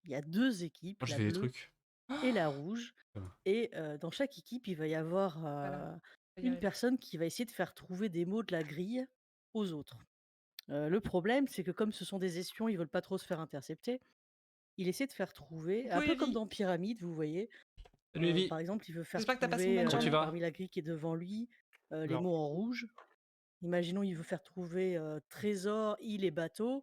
Il y a 2 équipes, Moi, j'ai la fait des bleue trucs. et la rouge Ça va. et dans chaque équipe, il va y avoir, Voilà, faut y une arriver. personne qui va essayer de faire trouver des mots de la grille aux autres. Le problème, c'est que comme ce sont des espions, ils veulent pas trop se faire intercepter. Il essaie de faire trouver, Coucou un peu comme Evie! dans Pyramide, vous voyez? Salut Evie. Par exemple, il veut faire J'espère que tu as passé une trouver, bonne Comment tu journée. vas? parmi la grille qui est devant lui, les Alors, mots en rouge. Imaginons, il veut faire trouver, trésor, île et bateau.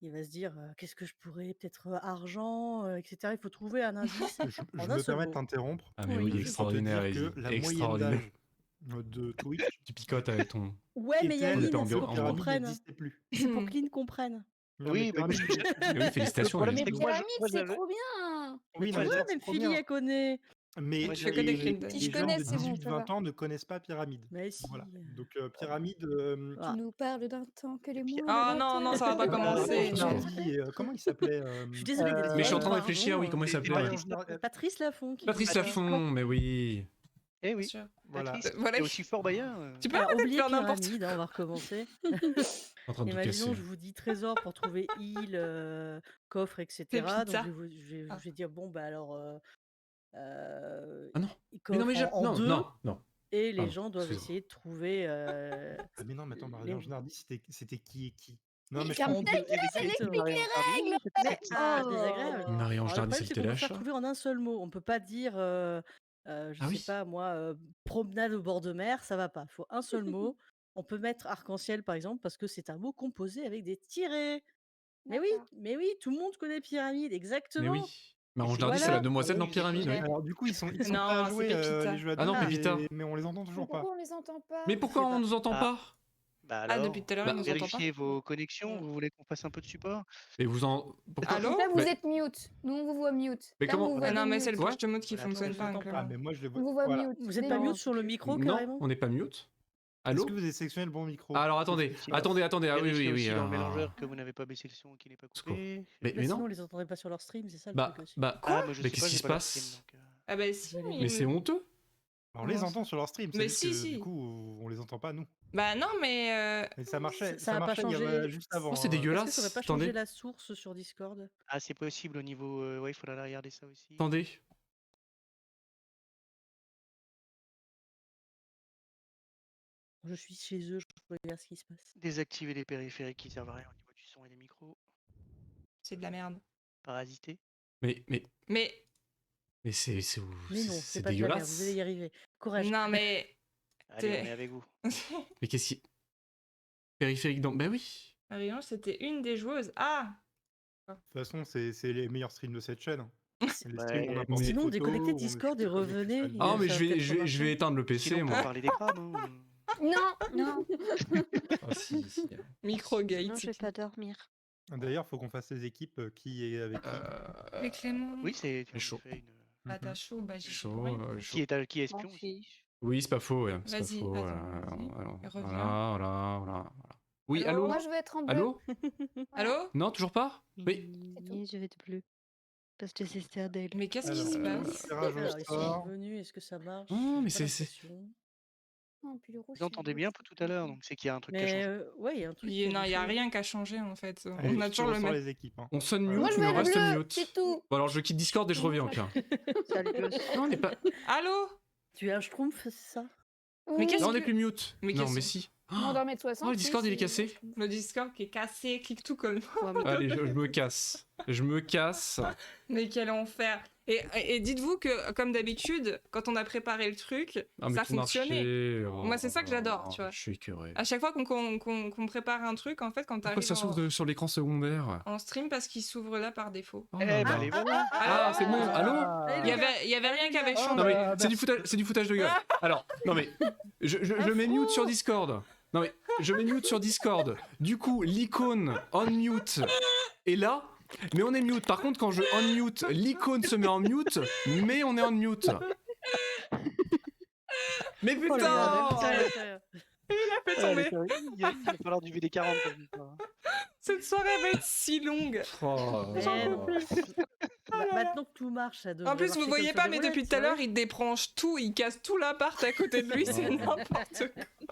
Il va se dire, «Qu'est-ce que je pourrais peut-être, argent», et cetera. Il faut trouver un indice je en un me seul permets de mot. t'interrompre Ah mais Oui, oui, vas-y. pour te extraordinaire dire Evie, que la moyenne extraordinaire. d'âge de Twitch Tu picotes avec ton Ouais, mais est-elle Yaline, en c'est pour en qu'il mode. Pyramide comprenne. n'existait plus. C'est pour qu'il comprenne. Non, mais Oui, bah, Pyramide, Mais oui, le félicitations problème, Evie. c'est Mais que moi, Pyramide, moi, c'est j'avais. trop bien. Mais oui, tu non, mais vois, ça, c'est même trop Philly, bien. elle connaît. Mais Moi, Je fais que des clins les, d'œil. Si je les gens connais, de c'est bon, ça 18-20 va. ans ne connaissent pas Pyramide. Mais si. Voilà. Donc Pyramide, Tu Ah, nous parles d'un temps que les Et puis, mots Oh non, non, ça va pas commencer. Au secours. Nardi et comment il s'appelait je suis désolée d'être Mais je suis en vieille, train de réfléchir, oui, pardon. comment il et s'appelait, ouais. Patrice Nar- Patrice Laffont qui Patrice dit ça. Laffont, mais oui. Eh Bien oui, sûr. Voilà. Patrice, Voilà. et aussi Fort Boyard. Tu peux Alors, arrêter de oubliez faire n'importe Pyramide, quoi. on va recommencer. En train de tout Imaginons, casser. je vous dis trésor pour trouver île, coffre, etc. Donc Pépita. je Ah. vais dire bon bah alors Ah non. Mais coffre non, mais en non, 2 non, non. et les Pardon, gens doivent excuse-moi. essayer de trouver Ah mais non, mais attends, les Marie-Ange Nardi, c'était qui et qui? Non, Mais mais je ferme comprends. ta gueule, elle exactement. explique les règles. Mais désagréable. Marie-Ange Alors le Nardi, problème, c'est c'est le qu'on peut faire téléachat. trouver en un seul mot. On peut pas dire je Ah sais oui. pas moi, promenade au bord de mer, ça va pas. Il faut un seul mot. On peut mettre arc-en-ciel par exemple parce que c'est un mot composé avec des tirets. D'accord. Mais oui, tout le monde connaît Pyramide, Mais exactement. oui. Marie-Ange c'est Nardi, c'est la Voilà. demoiselle dans Oui, Pyramide, oui. j'ai- Alors du coup, ils sont prêts à Non, c'est jouer Pépita. les jeux à Ah non, deux, Pépita. mais on les entend Mais toujours pas. pourquoi on les entend pas? Mais pourquoi Je sais on pas. nous entend Ah. pas? Bah Ah, alors, depuis tout à l'heure, Bah, ils nous entendent pas. vérifiez vos connexions, vous voulez qu'on fasse un peu de support? Et vous en. Pourquoi? Allô? Là, vous Mais- êtes mute. Nous, on vous voit mute. Mais Là, comment- on vous voit Ah non, mais c'est le mute. push de mode qui Voilà, fonctionne je pas. vous Donc, entends Ah mais moi je le On vois. vous voit Voilà. mute. Vous êtes pas Non. mute sur le micro Non, carrément? on n'est pas mute. Est-ce Allô? que vous avez sélectionné le bon micro? Alors attendez, Si, attendez. Ah oui, Vérifiez oui, aussi oui. dans le mélangeur que vous n'avez pas baissé le son et qu'il n'est pas Secours. coupé. Mais Sinon, non. on les entendrait pas sur leur stream, c'est ça le Bah, truc aussi. bah, Ah, quoi? moi je Mais sais qu'est-ce pas, qui j'ai se pas leur passe? stream, donc, Ah bah si. Mais c'est honteux. On les entend sur leur stream, c'est Mais juste si, que si. du coup on les entend pas nous. Bah non, mais Et ça marchait, Ça a pas marchait il y changé. avait juste avant. Oh, c'est hein. Est-ce que dégueulasse. ça aurait pas changé Attendez, la source sur Discord? Ah, c'est possible au niveau. Ouais, il faudra regarder ça aussi. attendez. Je suis chez eux, je regarde ce qui se passe. Désactiver les périphériques qui servent à rien au niveau du son et des micros. c'est de la merde. Parasiter. Mais Mais c'est Mais non, c'est pas de la merde, vous allez y arriver. Courage. non, mais Allez, T'es- on est avec vous. mais qu'est-ce qui périphérique dans. Bah oui. Marie-Ange, c'était une des joueuses. Ah, De toute façon, c'est les meilleurs streams de cette chaîne. Les Ouais, streams, on mais- apporte des Sinon, photos, déconnectez on Discord fait et des revenez. connexions. Ah Il mais va je faire vais 80. éteindre le PC Sinon, on peut moi. parler des crabes. Hein. Non, non. Ah si. Sinon, Microgate. je vais pas dormir. D'ailleurs, faut qu'on fasse les équipes qui est avec qui. Avec Clément. Oui, c'est. C'est chaud. Fait une... Ah, t'as chaud, bah j'ai Chaud, chaud. Qui est espion M'en aussi. fiche. Oui, c'est pas faux, ouais. C'est pas Vas-y, faux. attends, Voilà, vas-y. voilà, Reviens. voilà. Oui, Allô? allô? Moi, je veux être en bleu. Allô? Allô? Non, toujours pas? Mais Oui, je vais être bleu. Parce que c'est Stardale. Mais qu'est-ce qui Alors, se passe? tirage au Alors, ils sont sort. revenus, est-ce que ça marche? Oh, mais J'ai pas c'est- l'impression. Non, puis le rouge. Vous entendez bien un peu tout à l'heure, donc c'est qu'il y a un truc qui a Mais changé. ouais, il y a un truc. Non, il n'y a différent. rien qu'à changer en fait. Allez, On a je toujours le ressors même. les équipes. hein. on sonne mute, Moi, je mais veux on être reste bleu, mute. c'est tout. Bon alors je quitte Discord et je reviens, ok. Sale gosse. Non, on n'est pas. Allô? Tu es un schtroumpf, c'est ça? Mais qu'est-ce Non, on que- n'est plus mute. Mais Non, qu'est-ce- mais si. Non, dans mes 60. Oh, le Discord il est cassé. Le Discord qui est cassé, clique tout comme. Ouais, mais Allez, je me casse. Je me casse. Mais quel enfer! Et dites-vous que, comme d'habitude, quand on a préparé le truc, Ah, mais ça tout fonctionnait. marchait. Oh, Moi, c'est ça que j'adore, tu vois. Je suis écœuré. À chaque fois qu'on prépare un truc, en fait, quand Pourquoi t'arrives ça s'ouvre sur l'écran secondaire? en stream, parce qu'il s'ouvre là par défaut. Oh Eh là ben, là. allez, voilà. Ah, c'est bon. Allô? Il y avait rien qui avait Non changé. mais c'est du foutage de gueule. Alors, non mais je mets mute sur Discord. Non mais je mets mute sur Discord. Du coup, l'icône on mute est là, mais on est mute. Par contre, quand je on mute, l'icône se met en mute, mais on est en mute. Mais Oh là là, putain! sérieux, sérieux. Fait Ah, tomber. d'accord, il va falloir du VD40 pour cette histoire. Cette soirée va être si longue. Oh. Mais non. Maintenant que tout marche, ça devrait En plus, marcher vous comme voyez sur pas, des mais roulettes, depuis tout à ouais. l'heure, il débranche tout, il casse tout l'appart à côté de lui, c'est Oh. n'importe quoi.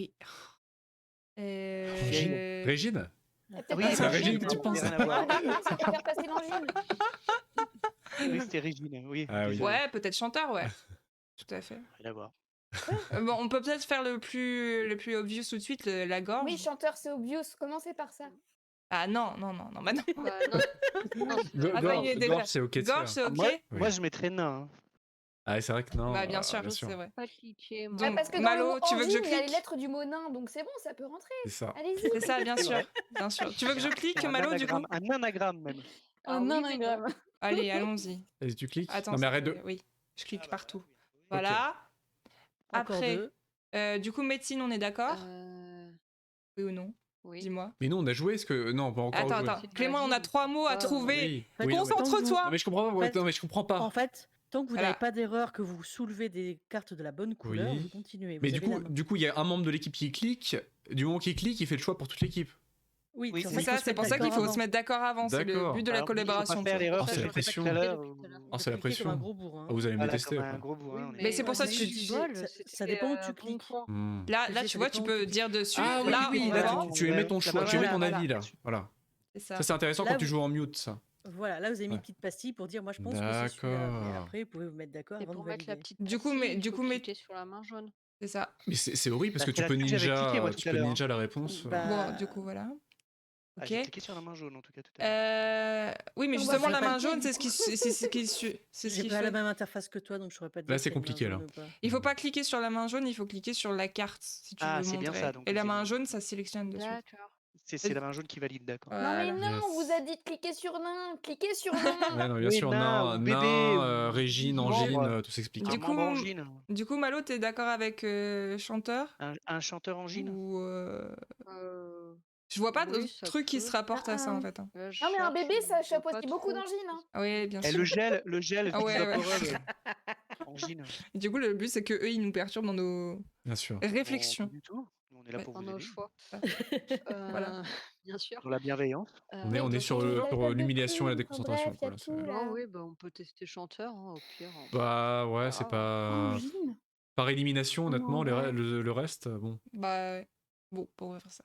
Oui. Régine Elle a peut-être Oui, passé c'est à l'angine. Régine que tu penses. Rien à voir. C'est pour faire passer l'angine. Oui, c'était Régine, oui. Ah oui. désolé. Ouais, peut-être chanteur, ouais. Tout à fait. Rien à voir. Bon, on peut peut-être faire le plus obvious tout de suite, la gorge. Oui, chanteur, c'est obvious. Commencez par ça. Ah non, non, non, non, bah non. Bah, non, c'est Ah, ça y est, déjà. Gorge, c'est ok de Gorge, faire. c'est ok. Moi, je mettrais nain. Hein. Ah, c'est vrai que non. Bah bien sûr, bien sûr. c'est vrai. pas cliqué, moi. Donc, Parce que dans Malo, le mot tu veux que je angine, il y a les clique lettres du mot nain, donc c'est bon, ça peut rentrer. C'est ça. Allez-y. C'est ça, bien C'est sûr. vrai. Bien sûr. Tu veux que je clique, C'est un Malo, du coup anagramme, un anagramme même. Ah Un oui, anagramme. Allez, allons-y. Et tu cliques Attends, Non, mais arrête de. Oui, je clique Ah bah, partout. oui. Voilà. Encore Après, 2. du coup, médecine, on est d'accord Oui ou non Oui. Dis-moi. Mais non, on a joué ce que. Non, pas encore Attends, joué. attends. C'est de la Clément, on a vie, 3 mots à pas- trouver. Oui. En fait, oui, non, mais... Concentre-toi. non, mais je comprends pas. En fait- Non, mais je comprends pas. En fait, tant que vous Voilà. n'avez pas d'erreur, que vous soulevez des cartes de la bonne couleur, Oui. vous continuez. Mais vous du avez la coup, main. du coup, il y a un membre de l'équipe qui clique. Du moment qu'il clique, il fait le choix pour toute l'équipe. Oui, Oui, puis en c'est fait, C'est il faut ça, se c'est mettre pour ça qu'il d'accord faut avant. se mettre d'accord avant. C'est le D'accord. but de la Alors, collaboration. Faut pas faire tu vois. l'erreur Oh, c'est que la j'ai fait pression. tout à l'heure. Depuis tout à l'heure. Oh, c'est la Vous cliquez comme un pression. gros bourrin. Oh, vous allez me Voilà, détester. comme un quoi. gros bourrin. on est Mais c'est pour ça que Mais je tu te dis, dis. ça dépend où tu bon cliques. choix. Hmm. Là, Je sais, tu ça vois, tu dépend où peux tu dire dessus. Ah oui, là, oui, on là, va. tu mets ton choix, tu mets ton Voilà, avis là. bien sûr. Voilà. C'est ça. Ça, c'est intéressant Là, quand tu vous- joues en mute, ça. Voilà, là vous avez mis Ouais. une petite pastille pour dire moi je pense que c'est celui-là. Et D'accord. après vous pouvez vous mettre d'accord Et avant de pour mettre la valider. petite Du coup, pastille, mais- il du faut coup, mais- cliquer sur la main jaune. C'est ça. Mais c'est horrible parce Bah, que c'est tu peux là-dessus que j'avais cliqué, moi, ninja, tout tu à peux l'heure, ninja la réponse. Bah, Bon, du coup, voilà. Ah, Ok. j'ai cliqué sur la main jaune en tout cas tout à l'heure. Oui, mais On va justement, faire la main papier, jaune, du c'est ce qui, c'est ce qui, c'est ce J'ai qui pas fait. la même interface que toi donc je saurais pas te dire. Là, c'est s'il y a une main compliqué, là. jaune ou pas. Il faut pas cliquer sur la main jaune, il faut cliquer sur la carte si tu Ah, veux c'est bien montrer. ça, donc Et la c'est main bon. jaune, ça sélectionne dessus. D'accord. C'est la main jaune qui valide, d'accord. Non mais Voilà. non, on Yes. vous a dit de cliquer sur nain. Cliquez sur Ouais, nain. non, bien Oui, sûr, nain, nain, ou bébé, ou Régine, membre. Angine, tout s'explique. Du Un coup, membre angine. Du coup, Malo, t'es d'accord avec chanteur Un chanteur angine. ou Euh, je vois pas Oui, d'autres ça trucs qui peut. se rapportent à ça en fait. hein. là, je Non mais un cherche, bébé, ça je vois chapeaute pas beaucoup trop. d'angines. Hein. Ah oui, bien Et sûr. le gel, Ah ouais, ouais. Vaporub, angine. Et du coup, le but c'est que eux, ils nous perturbent dans nos Bien sûr. réflexions. Pas du tout. Nous, on est là Ouais, pour Dans vous nos aider. choix. Voilà. Bien sûr. Dans la bienveillance. On est bien sur, sûr. Vous avez pas de l'humiliation et la plume, enfin, déconcentration. bref, y a Quoi, là, tout, c'est- là. Ah oui, bah, on peut tester chanteur, hein, au pire. Bah ouais, c'est Ah, pas. Angine. Par élimination, Oh non, honnêtement, ouais. le reste, bon. Bah ouais. Bon, on va faire ça.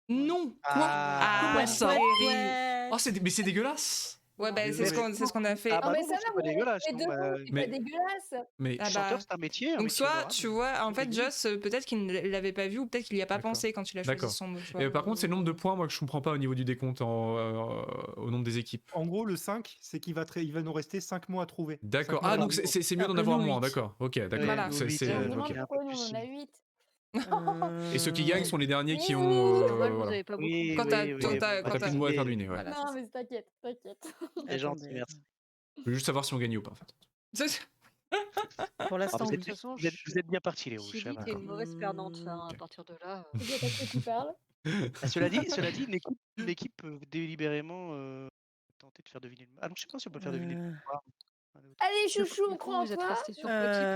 Non. Quoi Ah. Ah, ça. Oh, mais c'est dégueulasse. Ouais, bah c'est ce qu'on a fait. Ah Non bah mais non, ça c'est va, pas vous dégueulasse. les non, deux bah, mots, c'est mais- pas dégueulasse. Mais Ah bah. chanteur, c'est un métier. Donc soit, honorable. tu vois, en fait, Dégueu. Joss, peut-être qu'il ne l'avait pas vu ou peut-être qu'il n'y a pas D'accord. pensé quand il a choisi D'accord. son mot. tu vois. par contre, c'est le nombre de points, moi, que je comprends pas au niveau du décompte au nombre des équipes. En gros, le 5, c'est qu'il va, il va nous rester 5 mots à trouver. D'accord. 5 mots Ah, à donc trouver. c'est mieux d'en Alors que avoir nous, moins, 8. d'accord. Ok, d'accord. Voilà. C'est- Nous, c'est- On huit, me demande ok. un peu pourquoi nous plus, on en a si. 8. Et ceux qui gagnent sont les derniers qui Oui, ont. oui, Moi, vous Voilà. avez pas beaucoup. Oui, Quand oui, t'as- oui, quand oui, t'as- bah, quand T'as plus de mots à faire deviner, ouais. Voilà, Non c'est mais t'inquiète, t'inquiète. C'est gentil, Attendez, merci. Je veux juste savoir si on gagne ou pas, en fait. ça. Pour Ah, l'instant, vous, oui. êtes, De toute façon, vous êtes bien partis, les rouges. Chili, Ça va. t'es une mauvaise perdante. Hein, Ok. à partir de là. Je sais pas de quoi tu parles. Ah, cela dit, l'équipe peut délibérément tenter de faire deviner le. Ah non, je sais pas si on peut le faire deviner. Euh, Allez Du chouchou, on coup, croit en vous êtes toi. resté sur petit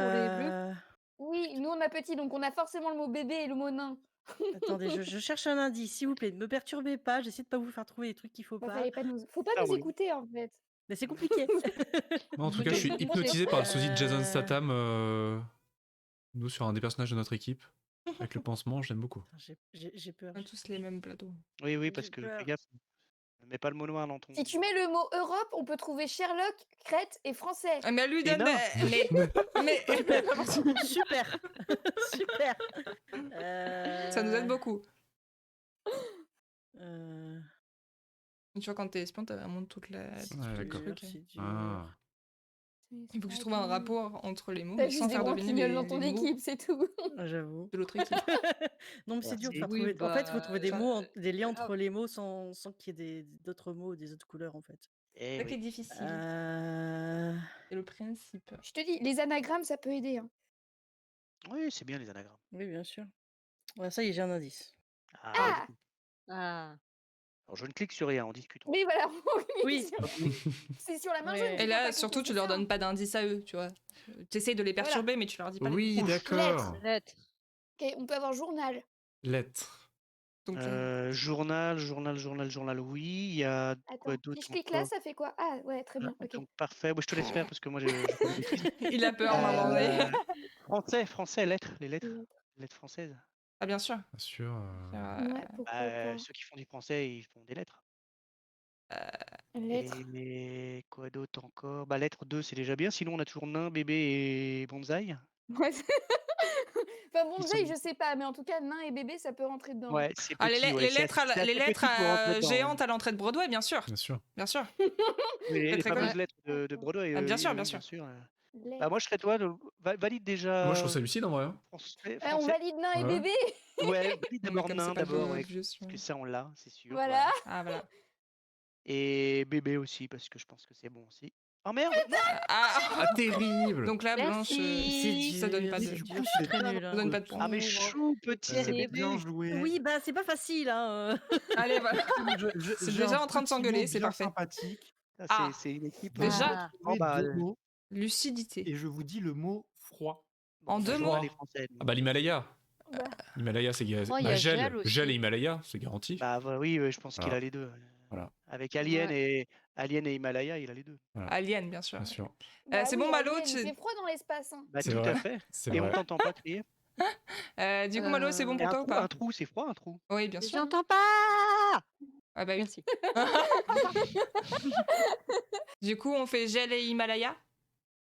pour les bleus. Oui, nous on a petit, donc on a forcément le mot bébé et le mot nain. Attendez, je cherche un indice, s'il vous plaît. Ne me perturbez pas, j'essaie de pas vous faire trouver des trucs qu'il faut Bah, pas. fallait pas nous... Faut pas Ça nous roule. écouter en fait. Mais c'est compliqué. Moi, en tout Vous cas, je suis devez hypnotisé par le sosie de Jason Euh, Statham. Nous, sur un des personnages de notre équipe. Avec le pansement, j'aime beaucoup. J'ai peur. On a tous les mêmes plateaux. Oui, J'ai parce que peur. fais gaffe. Ne mets pas le mot noir dans ton. Si tu mets le mot Europe, on peut trouver Sherlock, Crète et français. Ah, mais elle lui Et donne. non. Mais Super. Super. ça nous aide beaucoup. Euh, Tu vois, quand t'es espion, t'as vraiment toute la. c'est Ouais, dur, d'accord. c'est dur. Ah. Il faut que je trouve un rapport entre les mots, T'as mais sans juste des faire gros deviner guignols les, dans ton les mots équipe, c'est tout. J'avoue. de l'autre équipe. Non, mais c'est dur de Merci. faire Oui, trouver. En fait, il faut bah, trouver des ça- mots, des liens grave. entre les mots sans qu'il y ait d'autres mots ou des autres couleurs, en fait. Eh C'est ça qui est oui. difficile. Euh, C'est le principe. Je te dis, les anagrammes, ça peut aider. Hein. Oui, c'est bien les anagrammes. Oui, bien sûr. Ouais, ça y est, j'ai un indice. Ah, du coup. Ah. Alors, je ne clique sur rien, on discute. Oui, voilà. Oui. C'est sur la main Ouais. jaune. Et qu'il faut là, pas surtout, cliquer, tu c'est leur ça. donnes pas d'indice à eux, tu vois. T'essayes de les perturber, mais tu leur dis pas. Oui, Lettre. d'accord. Lettre. Ok, on peut avoir journal. Lettre. Donc, Journal, oui. Il y a quoi Attends, d'autre si je clique là, encore ça fait quoi? Ah, ouais, très bien. Ok. Donc, parfait. Bon, je te laisse faire parce que moi, je fais des bêtises. il a peur, maman. Français, lettres, les lettres. Lettres. Lettres françaises. Ah, bien sûr. Bien sûr. Ouais, pourquoi pas. Ceux qui font du français, ils font des lettres. Lettre. Et quoi d'autre encore? Bah, lettre 2, c'est déjà bien. Sinon, on a toujours nain, bébé et bonsaï. Ouais, enfin, Ils bonsaï, sont- je sais pas, mais en tout cas, nain et bébé, ça peut rentrer dedans. Ouais, c'est Ah, petit. Ouais, les lettres, c'est les assez lettres petit pour rentrer dedans, géantes à l'entrée de Broadway, bien sûr. Bien sûr. Bien sûr. Oui, les très fameuses connu. lettres de Broadway. Ah, bien sûr, oui, bien oui, sûr. Bah, Lettre. moi, je serais toi. Valide Moi, je trouve déjà ça lucide en vrai. Hein. français. On valide nain et Ouais. bébé. Ouais, valide Non, mais d'abord comme nain c'est pas d'abord, ouais. obvious, Parce que ouais. ça, on l'a, c'est sûr. Voilà. Ah, voilà. Et bébé aussi, parce que je pense que c'est bon aussi. Oh merde! Non. Ah, Ah, terrible. donc là, Blanche, Merci. C'est ça donne dur, pas c'est de. dur, coup, je suis c'est très pas nulle. Ça Hein. donne pas de points. Ah, mais chou, petit, c'est Terrible. bébé. bien joué. Oui, bah c'est pas facile. Hein. Allez, voilà. C'est J'ai déjà un en train de petit mot s'engueuler, c'est bien parfait. sympathique. Ah, Ah, c'est une équipe. déjà Ah. J'ai trouvé bah, deux mots lucidité. et je vous dis le mot froid. En deux froid, mots. les Français. Ah bah l'Himalaya. Bah, L'Himalaya, c'est Oh, il y bah, a gel. gel aussi. Gel et Himalaya, c'est garanti. Bah oui, je pense qu'il Voilà. a les deux. Voilà. Avec Alien et Himalaya, il a les deux. Alien, bien sûr. Bien sûr. bah c'est oui, bon, Malo, Alien, tu- il fait froid dans l'espace. Hein. Bah C'est tout vrai. à fait. C'est Et on vrai. t'entend pas crier. Du coup, Malo, c'est bon Et pour toi ou pas? un trou, c'est froid un trou. Oui, bien sûr. J'entends pas. Ah bah oui. Merci. Du coup, on fait gel et Himalaya.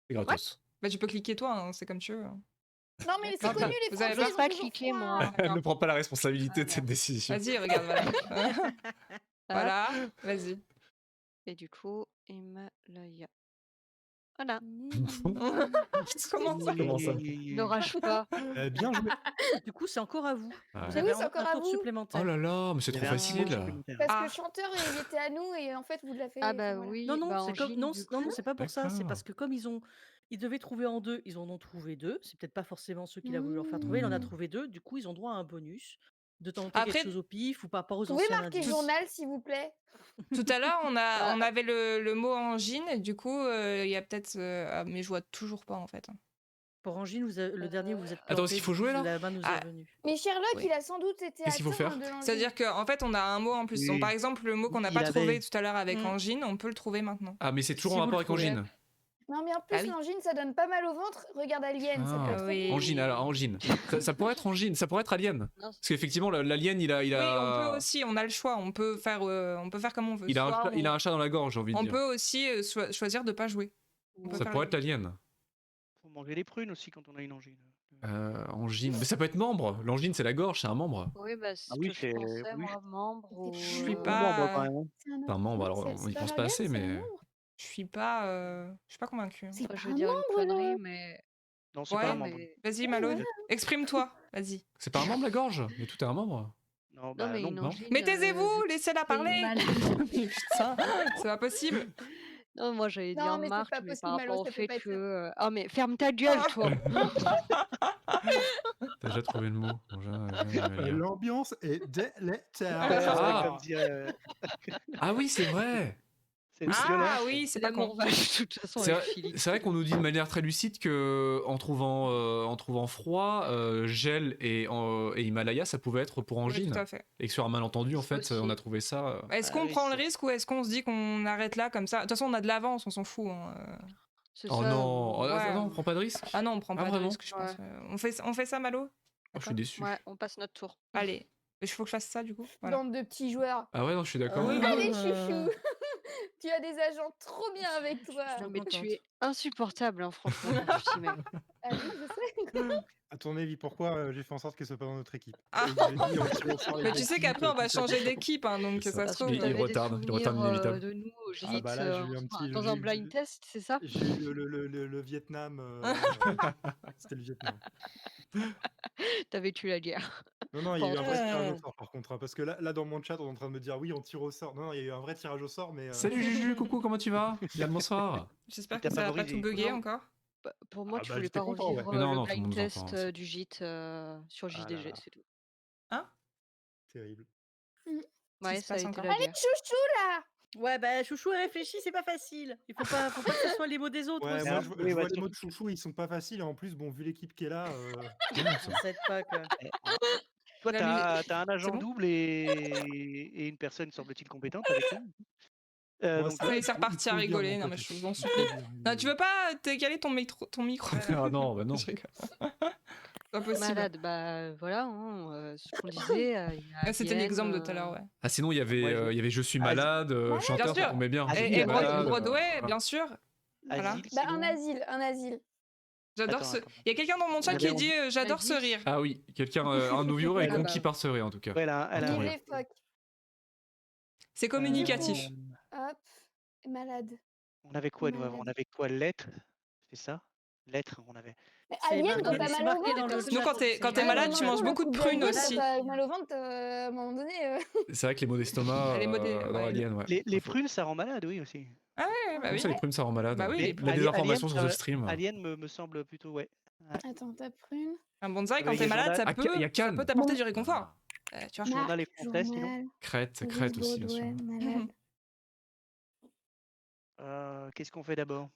C'est gratos. Bah tu peux cliquer toi, hein, c'est comme tu veux. Non, mais c'est D'accord. connu, les Vous avez Français. pas ils ont pas toujours cliqué, froid. moi. Elle ne prend pas la responsabilité de cette décision. Vas-y, regarde, voilà. Voilà, vas-y. Et du coup, Himalaya. Voilà. Comment ça? Comment ça Ne rage pas. Bien joué. Du coup, c'est encore à vous. Ouais. Vous Mais avez oui, c'est un encore à tour vous. supplémentaire. Oh là là, mais c'est Il y trop avait un mot facile. supplémentaire. Parce Ah. que chanteur, il était à nous et en fait, vous l'avez fait. Ah bah voilà. oui. Non, non, bah, c'est comme Angine, non, du non, coup. c'est pas pour ça. C'est D'accord. parce que comme ils devaient trouver en deux, ils en ont trouvé deux. C'est peut-être pas forcément ceux qu'il a voulu leur faire trouver. Il en a Mmh. trouvé deux. Du coup, ils ont droit à un bonus de tenter Après- quelque chose au pif ou par rapport aux Vous pouvez anciens marquer indices. journal, s'il vous plaît. Tout à l'heure, on avait le mot angine, et du coup, il y a peut-être. Mais je vois toujours pas en fait. Pour Angine, le dernier, vous êtes planté. Attends, est-ce qu'il faut du coup, jouer, là La main nous est Ah. venue. Mais Sherlock, Oui. il a sans doute été Qu'est-ce qu'il faut atteint faire de l'angine. C'est-à-dire qu'en fait, on a un mot en plus. Oui. Donc, par exemple, le mot qu'on n'a Il pas avait. trouvé tout à l'heure avec Mm. angine, on peut le trouver maintenant. Ah, mais c'est toujours Si en vous rapport le avec trouvez. Angine. Non, mais en plus, Ah oui. l'angine, ça donne pas mal au ventre. Regarde Alien, ça peut Ah, être oui. horrible. Angine, alors Angine. Ça pourrait être Angine, ça pourrait être Alien. Non, Parce qu'effectivement, l'Alien, il a. Oui, on peut aussi, on a le choix. On peut faire comme on veut. Il a, Soit il a un chat dans la gorge, j'ai envie de on dire. peut aussi choisir de pas jouer. On peut Ça faire pourrait les être l'Alien. Faut manger les prunes aussi quand on a une angine. Angine. Mais ça peut être membre. L'angine, c'est la gorge, c'est un membre. Oui, bah, c'est Ah ce oui, que je c'est- pensais, oui. moi, membre ou... Je suis Bon pas- membre, quand même, hein. C'est un membre, alors on y pense pas assez, mais. Je suis pas convaincue. C'est Enfin, pas je veux un dire une membre, connerie, non. mais... Non, c'est Ouais, pas un membre. mais... Vas-y, Malone, exprime-toi. Vas-y. C'est pas un membre, la gorge. Mais tout est un membre. Non, Non, bah mais non. une non. angine, Mais taisez-vous, laissez-la c'est parler. mal. Putain, c'est pas possible. Non, moi j'allais Non, dire mais c'est Marc, pas mais possible, par Malo, rapport au ça peut fait pas être que... Oh, mais ferme ta gueule, toi. T'as déjà trouvé le mot. L'ambiance est délétère. Ouais, c'est Ah. comme dire. Ah oui, c'est vrai. C'est Ah violent. oui, c'est pas con. L'amour va de toute façon C'est avec vrai, Philippe. c'est vrai qu'on nous dit de manière très lucide que en trouvant froid, gel et Himalaya, ça pouvait être pour Oui, Angine. tout à fait. Et que sur un malentendu, en C'est fait, possible. on a trouvé ça. Est-ce Ah qu'on oui, prend le c'est- risque ou est-ce qu'on se dit qu'on arrête là comme ça? De toute façon, on a de l'avance, on s'en fout. Hein. C'est Oh ça, non, ou- Ouais. non, on prend pas de risque. Ah non, on prend Ah, pas de vraiment risque, je pense. Ouais. On fait ça, Malo? Oh, je suis déçu. Ouais, on passe notre tour. Allez. Il faut que je fasse ça, du coup? Voilà. Bande de petits joueurs. Ah ouais, non, je suis d'accord. Oui, Allez, Euh. chouchou. Tu as des agents trop bien avec toi. Non, mais tu contente. es insupportable, hein, franchement, quand tu t'y mets. Ah oui, je sais. À ton avis, pourquoi j'ai fait en sorte qu'elle soit pas dans notre équipe Ah. Et j'ai dit, on tire au sort les Mais tu sais équipes, qu'après, on va tout ça, changer tout ça. d'équipe, hein, donc C'est ça ça. se trouve. Il T'avais des retarde souvenirs, inévitable. de nous au Ah gîte, bah là, j'ai eu un petit- dans j'ai un eu- blind test, c'est ça? J'ai eu le Vietnam. C'était le Vietnam. T'as vécu la guerre. Non, non, il y a eu un vrai Ouais. tirage au sort par contre. Hein, parce que là, dans mon chat, on est en train de me dire oui, on tire au sort. Non, non, il y a eu un vrai tirage au sort, mais. Salut Juju, coucou, comment tu vas? Bien le bonsoir. J'espère T'as que ça va pas favorisé. tout bugger Non. encore. Bah, pour moi, Ah tu bah, voulais j'étais pas content, ouais. revivre Mais non, le non, tout le blind monde nous test entend, hein. du gîte sur Ah là JDG, là. c'est tout. Hein? Terrible. Ouais, se ça a passe été encore? la guerre. Chouchou, là. Ouais, bah chouchou, réfléchis, c'est pas facile. Il faut pas que ce soit les mots des autres Ouais, aussi. moi, Alors, je oui, vois ouais, les mots surtout- de chouchou, ils sont pas faciles. Et en plus, bon, vu l'équipe qui est là. Ça aide pas, quoi. Toi, La t'as un agent bon double et une personne, semble-t-il, compétente avec nous. moi, Donc, Ça y est, c'est il faut reparti à le dire, rigoler. mon Non, mais pote. je vous en Il faut supplie. le dire, Non, tu veux pas t'égaler ton micro? Ah non, bah non. Je rigole. Pas possible. Malade, bah voilà, hein, ce qu'on disait. Il y a Ah, c'était Alien, l'exemple de tout à l'heure, ouais. Ah, sinon, il y avait, Moi, il y avait Je suis Asile. malade, Voilà. chanteur, Bien ça sûr. tombait bien. Asile, Je Et, suis et malade, Broadway, voilà. bien sûr. Voilà. Asile, Bah, sinon. un asile. J'adore Attends, ce. attends. Il y a quelqu'un dans mon On chat qui avait dit j'adore ce Asile. rire. Ah oui, quelqu'un, un de nos viewers est Ouais, conquis bah. par ce rire en tout cas. Ouais, elle a Attends, Il rien. est fuck. C'est communicatif. Hop, malade. On avait quoi, nous, avant? On Malade. avait quoi? Lettres? C'est ça? Lettres, on avait. Mais C'est Alien, quand marqué, t'as c'est mal au marqué dans ventre. le Sinon, chat. quand t'es c'est malade, marqué. tu manges beaucoup de prunes Quand aussi. t'as mal au ventre, à un moment donné. C'est vrai que les maux d'estomac Les mots dans ouais. Alien, ouais. Les prunes, ça rend malade, oui, aussi. Ah ouais, bah Comme oui. ça, les prunes, ça rend malade. Bah oui, Ouais. les La désinformation sur Alien, The Stream. Alien me semble plutôt, ouais. Attends, t'as prune. Un bonsaï, quand Avec t'es les malade, journaux. ça Ah, peut, il y a ça Cannes. peut t'apporter du réconfort. Tu vois. Journal et français, sinon. Journal, Crète Police aussi, bien sûr. Broadway, malade. Qu'est-ce qu'on fait d'abord?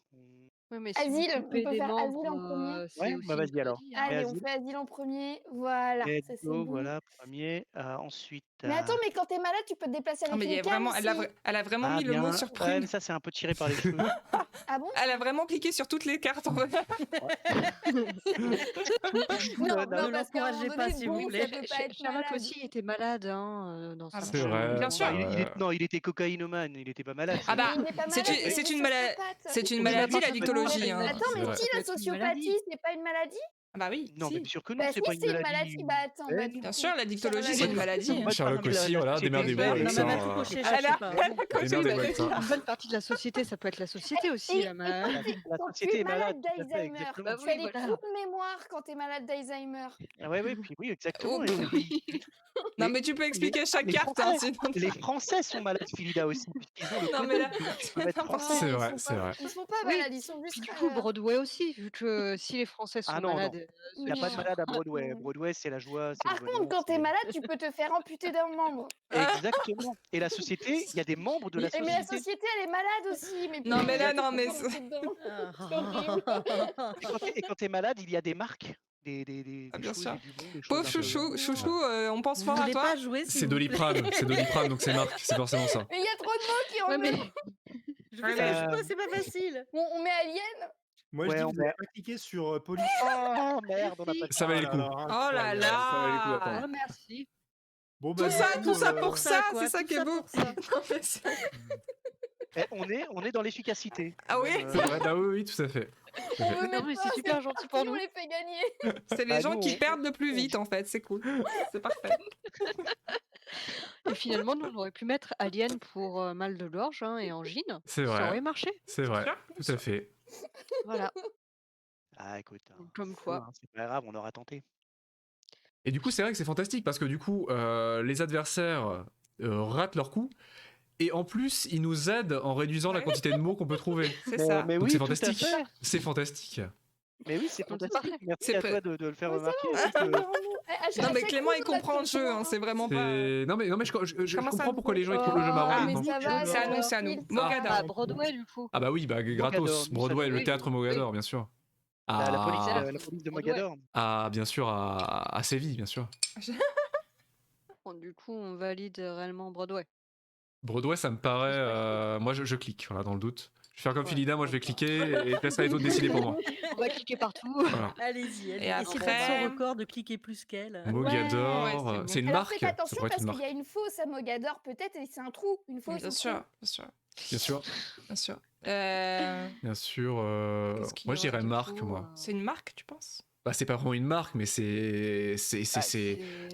Ouais, mais si vous Asile, on coupez peut des faire asile en membres, premier. c'est Ouais, aussi bah une vas-y alors. maladie, hein. Allez, on Asile. fait asile en premier. Voilà, Let's ça c'est go, bon. voilà, premier. Ensuite. Mais attends, mais quand t'es malade, tu peux te déplacer Ah, avec mais il y une a canne vraiment, aussi. elle a vraiment mis le bien. mot sur Ouais, prune. mais ça, c'est un peu tiré par les cheveux. Ah bon? Elle a vraiment cliqué sur toutes les cartes. En fait. Non, non, non, parce qu'à un moment l'encouragez pas, donné, s'il vous bon, plaît. ça peut pas être Sherlock malade. aussi était malade hein, dans Ah sa bah, C'est vrai. bien sûr. Non, il était cocaïnomane, il était pas malade. Ah bah, Mais il est pas c'est malade, une- il est c'est une malade- sociopathe. c'est une Oui, maladie, mais la ça peut être dictologie. une Hein. maladie. Attends, mais vrai. si Ça peut la être une maladie. sociopathie, c'est pas une maladie? Ah bah oui, Non, si. mais bien sûr que non, Bah c'est si, pas une c'est une maladie. maladie. Bah attends, bah du Bien coup, sûr, la dictologie, Sherlock, c'est une il- maladie. Hein. Sherlock aussi, voilà, société, démerdez-vous ouais. avec Non, mais ça. elle va tout cocher, je Elle sais a- pas. Démerdez-vous avec ça. Une bonne partie de la société, ça peut être la société aussi. La La Quand tu société es est malade, malade tout à fait, d'Alzheimer, exactement. Bah tu oui, as des voilà. trous de mémoire quand t'es malade d'Alzheimer. Ah ouais, puis oui, exactement. Oh, et c'est- Non, Les- mais tu peux expliquer chaque les carte. Hein, Français, sinon... les Français sont malades, Philida aussi, puisqu'ils ont le Non, code mais là, tu peux être n'importe français. C'est ils vrai, sont c'est pas- vrai. Ils sont pas Oui, malades, ils sont Puis juste du coup, malades. Broadway aussi, vu que si les Français sont Ah non, malades, non. Il ceux n'y a qui pas de sont- malade à Broadway. Broadway, c'est la joie, c'est le Par contre, bonheur. quand t'es c'est- malade, tu peux te faire amputer d'un membre. Exactement. Et la société, il y a des membres de la Mais la société. société, elle est malade aussi. Mais Non, mais là, putain, non, mais tu peux c'est- te faire Et quand tu es malade, il y a des marques, des Ah, bien choses, sûr. des bonbons, des choses. Pauvre un peu- chouchou, chouchou, on pense Vous fort à voulez toi. pas jouer, s'il C'est vous plaît. Doliprane, donc c'est Marc, c'est forcément ça. Mais il y a trop de mots qui Ouais, mais reviennent. Je Ouais, vous aide mais- pas, c'est pas facile. Bon, on met Alien. Moi, Ouais, je dis, on vous n'avez pas cliqué sur police. Oh merde, on a pas Ça valait le coup. Oh là là. Ça valait le coup d'attendre. oh, merci. Bon, Tout bah, ça, du tout coup, ça pour ça, quoi, c'est ça tout qui est ça beau. pour ça. Non, mais c'est- On est dans l'efficacité. Ah oui C'est vrai, bah oui, tout à fait. Tout à On fait. veut Non, mettre mais pas, c'est super c'est gentil parti, pour on nous. les fait gagner. C'est les Bah, gens nous, qui on- perdent le plus vite, en fait, c'est cool. C'est parfait. Et finalement, nous, on aurait pu mettre Alien pour mal de gorge hein, et angine. C'est Ça vrai. aurait marché. C'est vrai, sûr tout à fait. Voilà. Ah, écoute. hein, Comme c'est quoi. fou, hein, c'est pas grave, on aura tenté. Et du coup, c'est vrai que c'est fantastique parce que du coup, les adversaires ratent leur coup et en plus, ils nous aident en réduisant la Ouais. quantité de mots qu'on peut trouver. C'est ça. Mais Donc oui, c'est tout à fantastique. fait. C'est fantastique. Mais oui, c'est Donc, c'est fantastique. parfait. Merci C'est à peu- toi de le faire Mais ça remarquer. va, aussi que- Non, mais Clément, il comprend le jeu, hein, c'est vraiment pas. Non mais je Comment ça comprends pourquoi les gens ils trouvent le jeu Oh, marrant. Ah, mais maintenant. ça va, C'est à nous, c'est à nous. tranquille. Mogador. Ah, Broadway, du coup. Ah bah oui, bah gratos. Mogador, nous, Broadway, ça le nous- théâtre Mogador, bien sûr. La police, Ah, la police de Broadway. Mogador. ah, bien sûr, à Séville, bien sûr. Bon, du coup, on valide réellement Broadway. Broadway, ça me paraît. Moi, je clique, voilà, dans le doute. Je vais faire comme Ouais. Philida, moi je vais cliquer et je laisserai les autres décider pour moi. On va cliquer partout. Voilà. Allez-y, allez-y. Et Et c'est après- son record de cliquer plus qu'elle. Mogador, ouais, c'est bon. c'est une Alors marque. faites Ça attention pourrait être parce une qu'il marque, y a une fausse à Mogador peut-être et c'est un trou. Une fausse. Bien au sûr, trou. bien sûr, bien sûr. bien sûr. Bien sûr. Qu'est-ce qu'il y Moi je aurait, dirais du marque, coup, moi. C'est une marque, tu penses? Bah, c'est pas vraiment une marque, mais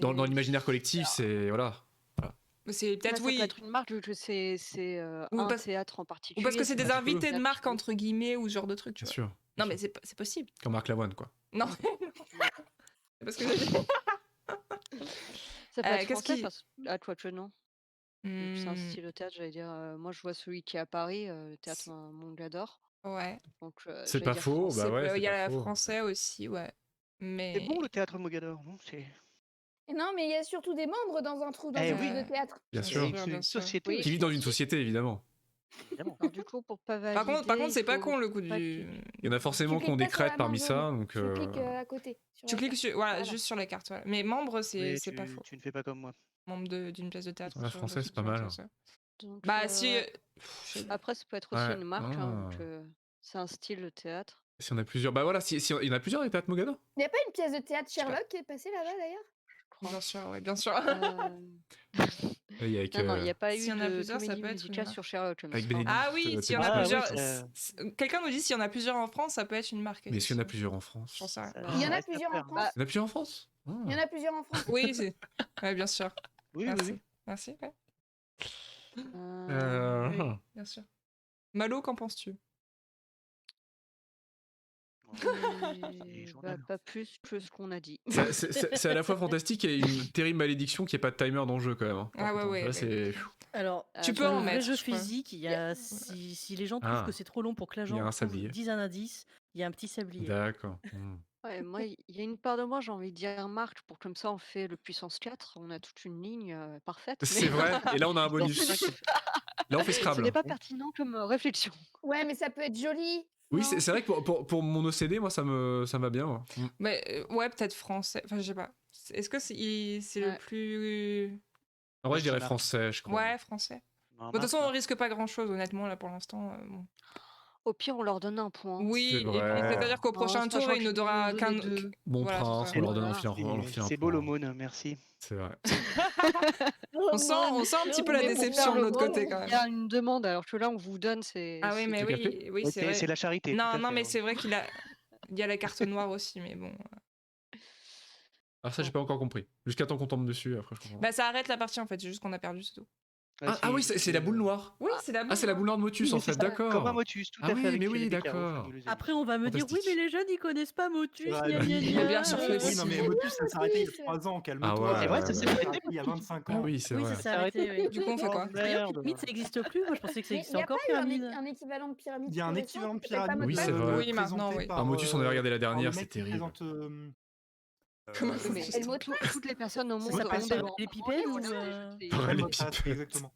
dans l'imaginaire collectif, c'est. Voilà. C'est peut-être Ça oui. peut être une marque vu que c'est Ou un parce- théâtre en Ou particulier. parce que c'est des tu peux. invités de Là, marque, tu peux. entre guillemets, ou ce genre de truc, tu Bien vois. sûr. Non, bien mais sûr. c'est possible. Comme Marc Lavoine, quoi. Non. Parce que j'ai dit. Ça peut être qu'est-ce français, qui- parce... ah, toi que non. Vu que c'est un Hmm, style de théâtre, j'allais dire. Moi, je vois celui qui est à Paris, le théâtre Mogador. Ouais. Donc, C'est j'allais pas dire faux, français. bah ouais. Il c'est y a pas la faux. français aussi, ouais. C'est Mais. bon le théâtre Mogador, non? C'est Et non, mais il y a surtout des membres dans un trou, dans Eh un oui. truc de théâtre. Bien Bien sûr. sûr. c'est une sûr. société. Oui. Qui vit dans une société, évidemment. Évidemment. Alors, du coup, pour pas valider, Par contre, c'est il pas faut con le coup pas du. Il y en a forcément Tu qui ont cliques des pas sur la crêtes parmi main ça, jaune. donc. Tu cliques à côté. sur Tu la cliques carte. sur, voilà, Voilà. juste sur les cartes. Voilà. Mais membre, Mais c'est pas faux. tu ne fais pas comme moi. Membre d'une pièce de théâtre. La sur- française, c'est pas sur- mal. sur ça. Donc, Bah, si. ouais. Après, ça peut être aussi Ouais. une marque, hein, Ah. vu que c'est un style de théâtre. Si on a plusieurs. Bah voilà, si il y en a plusieurs, les théâtres Mogador. Il n'y a pas une pièce de théâtre sais pas. Sherlock qui est passée là-bas d'ailleurs? Bien sûr, ouais, bien sûr. Il y a avec, Non, il n'y a pas s'il y eu en a de plusieurs, ça comédie peut être une musicale marque. sur Sherlock Holmes. avec Enfin, Benedict. Ah oui, s'il y en a Ah, plusieurs. oui, ça- Quelqu'un nous dit s'il y en a plusieurs en France, ça peut être une marque. Mais est-ce qu'il y en a effectivement. plusieurs en France? J'en sais rien. ça- Il y en ça a reste à plusieurs en faire, hein. France. Il y en a plusieurs en France? Il y en a plusieurs en France. Oui, ouais, bien sûr. Oui, oui, Merci. oui. Merci, ouais. Euh, Oui, bien sûr. Malo, qu'en penses-tu? Les journaux. pas plus que ce qu'on a dit. C'est à la fois fantastique et une terrible malédiction qu'il n'y ait pas de timer dans le jeu quand même. Hein, par Ah ouais, contre, hein. ouais, Là, ouais. c'est. Alors, Tu peux sur en le vrai mettre, jeu je crois. physique, si les gens trouvent Ah. que c'est trop long pour que Il y a l'agent un trouve sablier. 10 un indice, il y a un petit sablier. D'accord. Ouais, moi, il y a une part de moi, j'ai envie de dire marque, pour comme ça on fait le puissance 4, on a toute une ligne parfaite. C'est mais vrai. Et là, on a un Dans bonus. cinq- Là, on fait ce Scrabble. n'est pas pertinent comme réflexion. Ouais, mais ça peut être joli. Oui, non c'est vrai que pour mon OCD, moi, ça me va bien. Moi. Mais ouais, peut-être français. Enfin, je sais pas. Est-ce que c'est le Ouais. plus. En vrai, Moi, je dirais c'est français, je crois. Ouais, français. Non, Bon, de toute façon, on marque. risque pas grand-chose, honnêtement, là, pour l'instant. Bon. Au pire, on leur donne un point. Oui, C'est et puis vrai. c'est-à-dire qu'au prochain Sachant tour, il qu'ils nous donnera nous ont qu'un. donné deux. Bon Voilà, c'est prince, ça. on leur donne Voilà. on leur file un C'est point. beau l'aumône, merci. C'est vrai. On sent un petit peu la Mais pour déception faire de le l'autre bon, côté, quand il y même. a une demande, alors que là, on vous donne, c'est. Ah oui, mais C'est café oui, Ouais, c'est vrai. c'est la charité. tout Non, à non, fait, mais ouais. c'est vrai il y a la carte noire aussi, mais bon. Alors ça, j'ai pas encore compris. Jusqu'à temps qu'on tombe dessus, après je comprends. Bah, ça arrête la partie, en fait. C'est juste qu'on a perdu, c'est tout. Ah oui, c'est la boule noire. Oui, c'est la Ah, c'est la boule noire de Motus, Oui, en c'est fait, ça. d'accord. Comme un motus, tout Ah à fait. oui, avec mais Thierry oui, Beccaro, d'accord. fabuleux ami. Après, on va me dire, oui, Fantastique. mais les jeunes, ils connaissent pas Motus, Ouais, gna bah, gna oui. gna. bien sûr que Oui, si. non, mais Motus, ça s'est arrêté il y a 3 ans, calme-toi. Ah ouais, C'est vrai, ça ouais, s'est ouais. arrêté. Il y a 25 Ah ans. oui, c'est Oui, vrai. ça s'est arrêté, oui. Du coup, on fait quoi? Oh, D'ailleurs, merde. Pyramide, ça existe plus. Moi, je pensais que ça Mais il existait n'y a encore, pas eu Pyramide. un équivalent de pyramide. Il y a un plus équivalent de récent qui s'appelle pas pyramide. mot de Oui, c'est passe vrai. Oui, maintenant, présenté oui. par, Ah, Motus, on avait regardé la par dernière, le mec c'est qui terrible. présente, Comment Oui, ça mais existe le mot de passe. Toutes les personnes au Ça monde s'appelle ont pas des les pipèdes ou Par les mot de passe, pipes. exactement.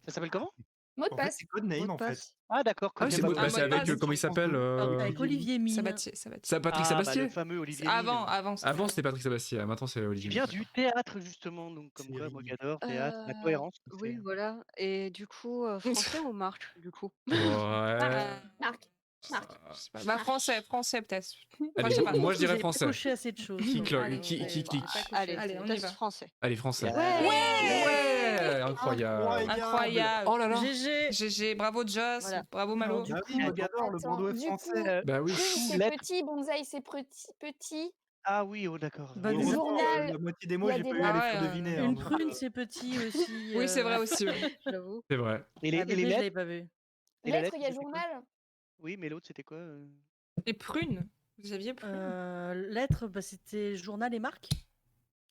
Ça s'appelle comment? Mot de En fait, passe. c'est Codename, en fait. Ah, d'accord. Ah oui, c'est Codename. le mot- Ah, bah, c'est mot de avec, passe. comment il s'appelle Avec Olivier Mine. Sabatier. C'est Patrick Ah, Sabatier. bah, le fameux Olivier Avant, Mine. avant. Avant, c'était Patrick Sabatier, maintenant c'est Qui Olivier. vient du théâtre, justement. Donc, comme quoi, Série. moi, j'adore théâtre, la cohérence. qui Oui, fait- voilà. Et du coup, français ou marque, du coup? Ouais. Marc. Marc. Je sais pas. Bah, français peut-être. Allez, je sais pas. moi je dirais Vous avez pas français. coché assez de choses. Qui, Allez, qui clique Allez, on y test va. français. Allez, français. Ouais, incroyable. Incroyable. Oh là là. GG. GG, bravo Joss, Voilà. bravo Malo. Bah oui, coup, Mogador, le attends, Bordeaux est du français. Bah oui. Prune, c'est lettre. petit, bonsaï, c'est petit. Ah oui, oh, d'accord. Bah, Et des heureusement, journal, la moitié des mots, il y a j'ai des pas eu à les lettres. faire Ah ouais, deviner. hein, Une donc, prune, c'est petit aussi. Oui, c'est vrai aussi. Ouais. J'avoue. C'est vrai. Et les, Ah, et bébé, les je lettres l'avais pas vu. Et la Lettre, il y a lettre, c'était quoi? journal. Oui, mais l'autre, c'était quoi Et prune. Vous aviez prune. Lettre, bah, c'était journal et marque.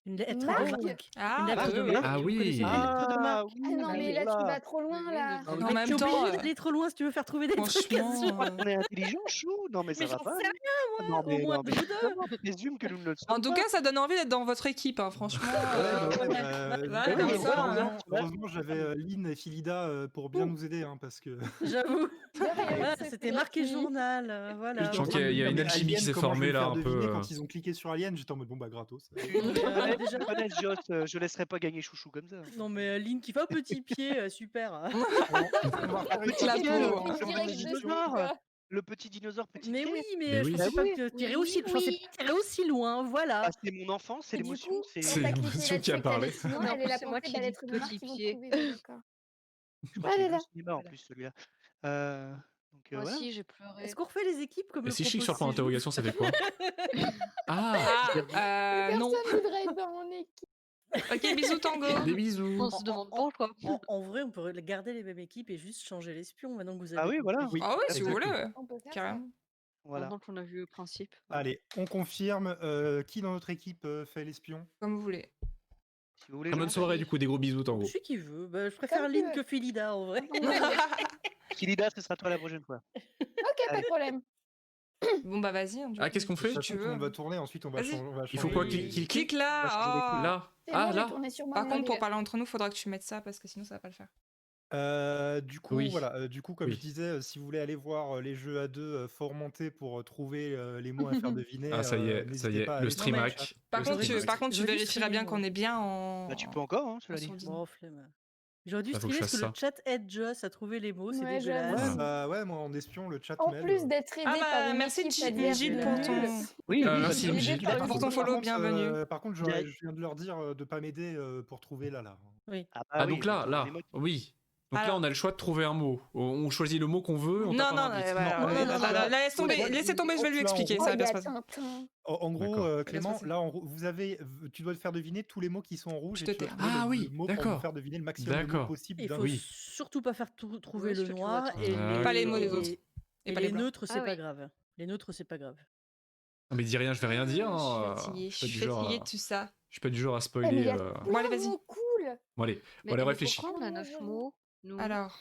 Une lettre Marque. de marque. Ah, Une lettre bah de oui, marque. Ah vous oui. connaissez pas les lettres de marque. oui, Ah non, mais là, tu vas trop loin, Oui, là. oui, En Mais même t'es temps, obligé d'aller trop loin si tu veux faire trouver des trucs franchement, à On est intelligent, chou. Non, mais ça Mais va j'en pas. sais hein. rien, moi. Non, mais, Au moins non, mais deux. justement, je présume que nous ne le sommes En tout pas. cas, ça donne envie d'être dans votre équipe, hein, franchement. Ouais, comme mais ça, heureusement, heureusement, j'avais Lynn et Philida pour bien nous aider, hein, parce que. J'avoue. De rien, Voilà, c'est c'était marqué gentil. journal. Voilà. Je sens qu'il y a une alchimie qui s'est formée, là, un peu, Quand ils ont cliqué sur Alien, j'étais en mode bon bah gratos. Déjà- Honnête, Joss, je laisserai pas gagner chouchou comme ça. Non mais Lynn qui fait un petit pied, super. On va faire une petit la Tu pied, peau, veux hein. que je dirais que je suis, dinosaure. quoi. Le petit dinosaure, petit Mais pied. oui, Mais mais je oui. pensais Bah pas oui. que tirer Oui, aussi, je pensais oui. pas tirer aussi loin, voilà. Ah, c'est mon enfant, c'est Et du l'émotion. coup, C'est quand C'est t'as cliqué l'émotion là-dessus qui a et que t'as parlé. mis sinon, Mais en elle est plus, la c'est moi pensée qui de la dis lettre de marque petit qui vont pied. trouver. D'accord. Je crois qu'il est Voilà. au cinéma en plus celui-là. Donc Moi voilà. aussi, j'ai pleuré. Est-ce qu'on refait les équipes comme Et le si je clique propose sur point Céline d'interrogation, ça fait quoi? Ah. Ah, non. Personne voudrait être dans mon équipe. Ok, bisous Tango. Des bisous. On se demande pourquoi. En vrai, on peut garder les mêmes équipes et juste changer l'espion maintenant que vous avez Ah oui, compris. voilà. Oui. Ah ouais, si vous voulez, Exactement. ouais. On peut faire ça. Carrément. Voilà. Maintenant qu'on a vu le principe. Allez, on confirme. Qui dans notre équipe fait l'espion? Comme vous voulez. Si vous voulez. Très bonne je- soirée, du coup, des gros bisous, Tango. Je suis qui veut. Bah, je préfère Comme tu Lynn veux. que Philida en vrai. Philida, ce sera toi la prochaine fois. Ok, pas de problème. Bon bah vas-y. hein, du Ah, coup. qu'est-ce qu'on De fait? toute tu façon, veux. on va tourner, ensuite on va Vas-y. changer. On va Il faut changer quoi les- qu'il clique? Clique là. Moi, je voulais ah. Là. C'est Ah, bon, j'ai là. tourné sur moi. Par on contre, l'a pour déjà. parler entre nous, faudra que tu mettes ça parce que sinon ça va pas le faire. Du coup, Oui. voilà. Du coup, comme Oui. je disais, si vous voulez aller voir les jeux à deux fomentés pour trouver les mots à faire deviner, Ah, ça y est, n'hésitez pas à le aller sur stream le hack. chat. Par Le contre, stream tu, hack. par contre, tu Joli vérifieras bien stream. qu'on est bien en. Bah, tu peux encore, hein, cela dit. sourdine. Bon, flemme. J'aurais dû Bah, faut que je streamer parce fasse que le ça. chat aide Joss à trouver les mots, c'est Ouais, dégueulasse. j'avoue. Ouais, bah ouais, moi en espion, le chat En m'aide. plus d'être aidé Ah par bah une merci équipe Gilles adverse pour nulle, ton... Oui, Ah, oui, merci, bah, aidé MJ. par Pour une ton équipe follow, contre, bienvenue. par contre, Direct. je viens de leur dire de pas m'aider pour trouver là. Oui. Ah bah Ah, oui, donc là, dans les modes. oui. Donc là, Alors. on a le choix de trouver un mot. On choisit le mot qu'on veut, on Non, tape un non, indice. voilà, Non, non, non, non, là, laisse tomber, Ouais, laissez tomber, je vais lui là, en expliquer, gros- ça Oh, va il bien y se a passer. Tintin. En gros, D'accord. Ça va bien se Clément, passer. là, tu dois faire deviner tous les mots qui sont en rouge Je et te tu dois tais. trouver Ah le oui, mot pour nous d'accord. faire deviner le maximum de mots D'accord. possible Il d'un faut coup. Oui. surtout pas faire trouver Où est-ce le que tu vois noir Tintin et Ah, Pas les mots des autres. et Et pas les les blancs. neutres, c'est Ah pas oui. grave. Les neutres, c'est pas grave. Non, mais dis rien, je vais rien dire. Je suis hein, fatiguée, Je je suis pas suis du genre fatiguée à... de tout ça. Je suis pas du genre à Eh, mais spoiler. il y a Bon, allez, plein de vas-y. mots cool. Bon, allez, Mais réfléchis. pourquoi on a Ah, 9 j'avoue. mots, nous? Alors,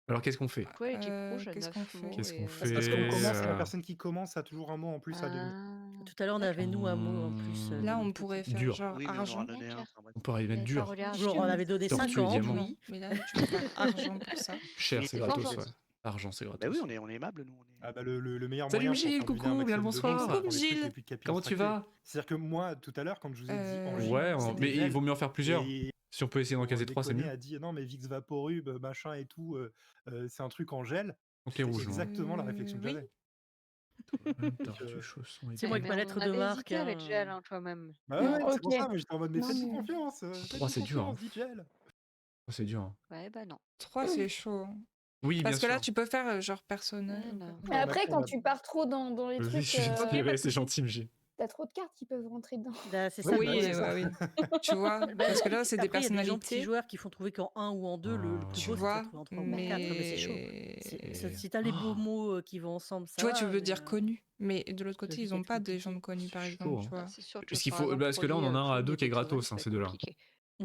Alors, qu'est-ce qu'on fait? Pourquoi l'équipe rouge a qu'est-ce 9 qu'on fait mots Qu'est-ce qu'on et fait Parce qu'on commence, la euh, personne qui commence a toujours un mot en plus à deviner. Ah, Tout à l'heure, on avait nous un mot en plus. de là, on notre pourrait côté. faire Dur. genre Oui, mais on aura argent. donné un. enfin, bref. On pourrait y mettre j'avais pas dur. regardé. Genre, on avait donné Tortue et 50, diamant. Non, oui. mais là, tu peux faire argent pour ça. Cher, Mais c'est t'es gratos, fort, ouais. Argent, c'est gratos. Bah oui, on est aimable, nous. Ah bah le meilleur Salut moyen pour Gilles, faire deviner un coucou, bien le maximum de mots, c'est bonsoir. de prendre les trucs Gilles. les plus Comment tu capillotractés. vas? C'est-à-dire que moi, tout à l'heure, quand je vous ai dit Euh, Angie, Ouais, c'était mais il Gel, vaut mieux en faire plusieurs. et Si on peut essayer d'en caser 3, c'est Déconné mieux. a dit non mais Vix Vaporub, machin et tout, c'est un truc en gel. Donc les C'est rouges, non. exactement la réflexion que oui. j'avais. Tortue, chausson et C'est moi avec ma mais lettre on de avait marque. hésité avec hein. Gel, hein, toi-même. Bah Non, ouais, c'est pour ok. ça, mais j'étais en mode mais Non, faites-nous mais- confiance. Trois, c'est dur, hein. Dit Gel. Oh, c'est dur. hein. Ouais, bah non. 3, c'est chaud. Oui, Parce que bien là, sûr. tu peux faire genre personnel. Ouais, non. ou Mais quoi. après, on quand a- tu pars trop dans les Oui, trucs, je suis Ok, gentil, pas ouais, de c'est souci. gentil, MJ. t'as trop de cartes qui peuvent rentrer dedans. Bah, c'est ça. Oui, bah, Oui, c'est ça. oui. Tu vois, Bah, parce que là, c'est des après, il y a des gens petits personnalités. joueurs qui font trouver qu'en 1 ou en 2, le plus Tu beau, c'est de vois, faire trouver en 3 ou en 4, mais c'est chaud. mais... Si t'as les beaux Oh. mots qui vont ensemble, ça Tu vois, tu va, veux mais, dire connus. Mais de l'autre côté, vie ils peut ont être pas des compliquée. gens connus, par C'est exemple, chaud, tu hein. vois. C'est sûr, tu Parce qu'il vas faut, faire un parce que là, on en a produit, un à full 2 qui est Beethoven, gratos, ça hein, va ces être deux-là. compliqué.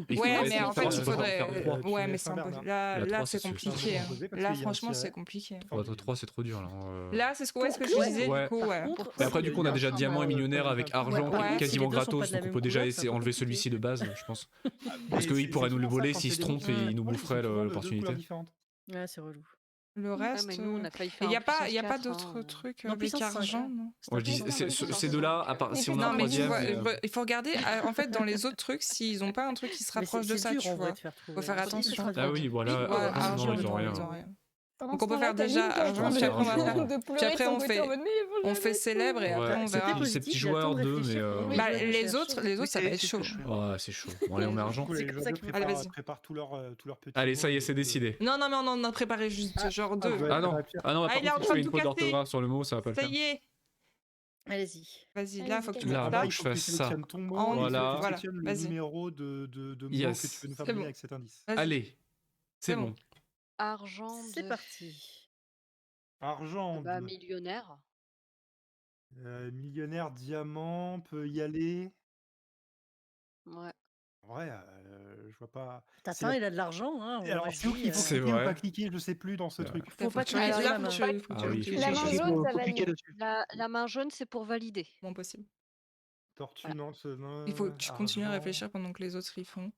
Il faut Ouais, essayer mais de en faire fait, un il peu faudrait. faire trois. Tu Ouais, laisses mais c'est un impossible. Bernard. Là, La là, 3, c'est c'est compliqué. super. hein. Parce qu'il y Là, a un franchement, tiret. c'est compliqué. Votre 3, c'est trop dur, là. Là, c'est ce que je Ouais. disais, Ouais. du coup, Par ouais. contre, Mais après, du coup, on a déjà Par diamant et contre, millionnaire avec argent par contre, si quasiment les deux sont pas gratos, de la donc on même peut déjà couleur, c'est un essayer peu enlever compliqué. celui-ci de base, je pense. Mais Parce qu'il c'est pourrait nous le souvent ça, voler quand s'il c'est se des trompe mots et il nous rouges, ils boufferait sont souvent de 2 l'opportunité. couleurs différentes. Ouais, c'est relou. Le Ouais, reste. mais nous, on a failli Il faire n'y un a pas, puissance y a pas 4, d'autres hein. trucs Non, avec puissance 5. argent, Hein. non? C'est Moi, un je dis, puissance non, cinq. ces deux-là, à part Mais si on a putain, un Non, mais tu troisième. vois, il faut regarder, en fait, dans les autres trucs, s'ils ont pas un truc qui se Mais rapproche de c'est ça, dur tu en vrai vois. de faire trouver. Faut faire hein. Faut attention. traduire. Ah oui, voilà. Ouais, Ah, argent, non, ils ont rien. ils ont rien. Pendant Donc ce on peut temps-là, faire t'as déjà Lynn qui est en train argent, puis de- après on va faire. de Puis pleurer de après son on côté en fait, mode, mais il faut on jamais fait tout. célèbre et après Ouais, on C'était verra. positif, ces petits j'ai le temps joueurs de d'eux, réfléchir mais, pendant que Oui, je Bah, vais les réfléchir. autres, ça va c'est être ce chaud. que je fais. ouais, c'est chaud. Bon, allez, on met argent. Du coup, les C'est comme joueurs ça d'eux qu'il faut Allez, faire. vas-y. préparent tous leurs petits Allez, mots ça y est, de- c'est décidé. Non, non, mais on en a préparé juste genre deux. ouais. Ah non, la pire. ah non, Ah, par il est en contre, si train tu fais de une tout faute casser. d'orthographe sur le mot, ça va pas le Ça faire. y est. Allez-y. Vas-y, Allez, là, faut que tu Là, mettes Là, ça. Là, faut il que je faut que tu fasse ça. sélectionnes ton mot En et il faut que Voilà. tu Voilà, sélectionnes le vas-y. numéro de mots Yes. que tu veux nous faire C'est deviner bon. avec cet indice. Vas-y. Allez, c'est C'est bon. bon. Argent C'est de... parti. Argent, Bah, millionnaire. millionnaire, diamant, peut y aller. Ouais. En vrai, je vois pas. C'est Tintin, la- il a de l'argent. Hein. Alors, Moi, je c'est où dis, qu'il faut C'est cliquer ou vrai. pas cliquer, je sais plus dans ce truc. Faut pas tu cliquer là, sur la faut main. que tu- faut que Ah tu- oui. tu- La main tu- jaune, ça Faut cliquer valide. dessus. La main jaune, c'est pour valider. Bon, possible. Tortue, Ouais. non, non, Il faut que tu continues à argent, réfléchir pendant que les autres y font.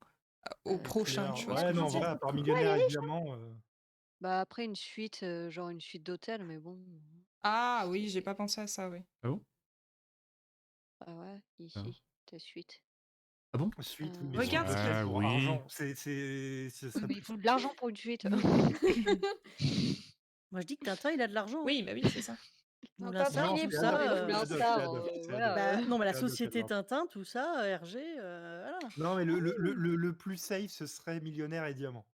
Au prochain, millionnaire. tu vois ce Ouais, que je non, veux dire. voilà, à part millionnaire et diamant. Bah, après, une suite, genre une suite d'hôtels, mais bon. Ah oui, j'ai pas pensé à ça, oui. Ah bon? Ah ouais, ici, ta suite. Ah bon? Suite, oui, Euh, mais Regarde sur ce lequel que- pour oui. argent. Ça serait Mais il plus- faut de l'argent pour une suite. Moi, je dis que Tintin, il a de l'argent. hein. Oui, bah oui, c'est ça. Moulin Tintin, Star, il est tout pour ça. les je Moulin l'adopte, Star, je l'adopte, je voilà. l'adopte. Non, mais la Je l'adopte, société je l'adopte. Tintin, tout ça, RG, voilà. Non, mais le plus safe, ce serait millionnaire et diamant.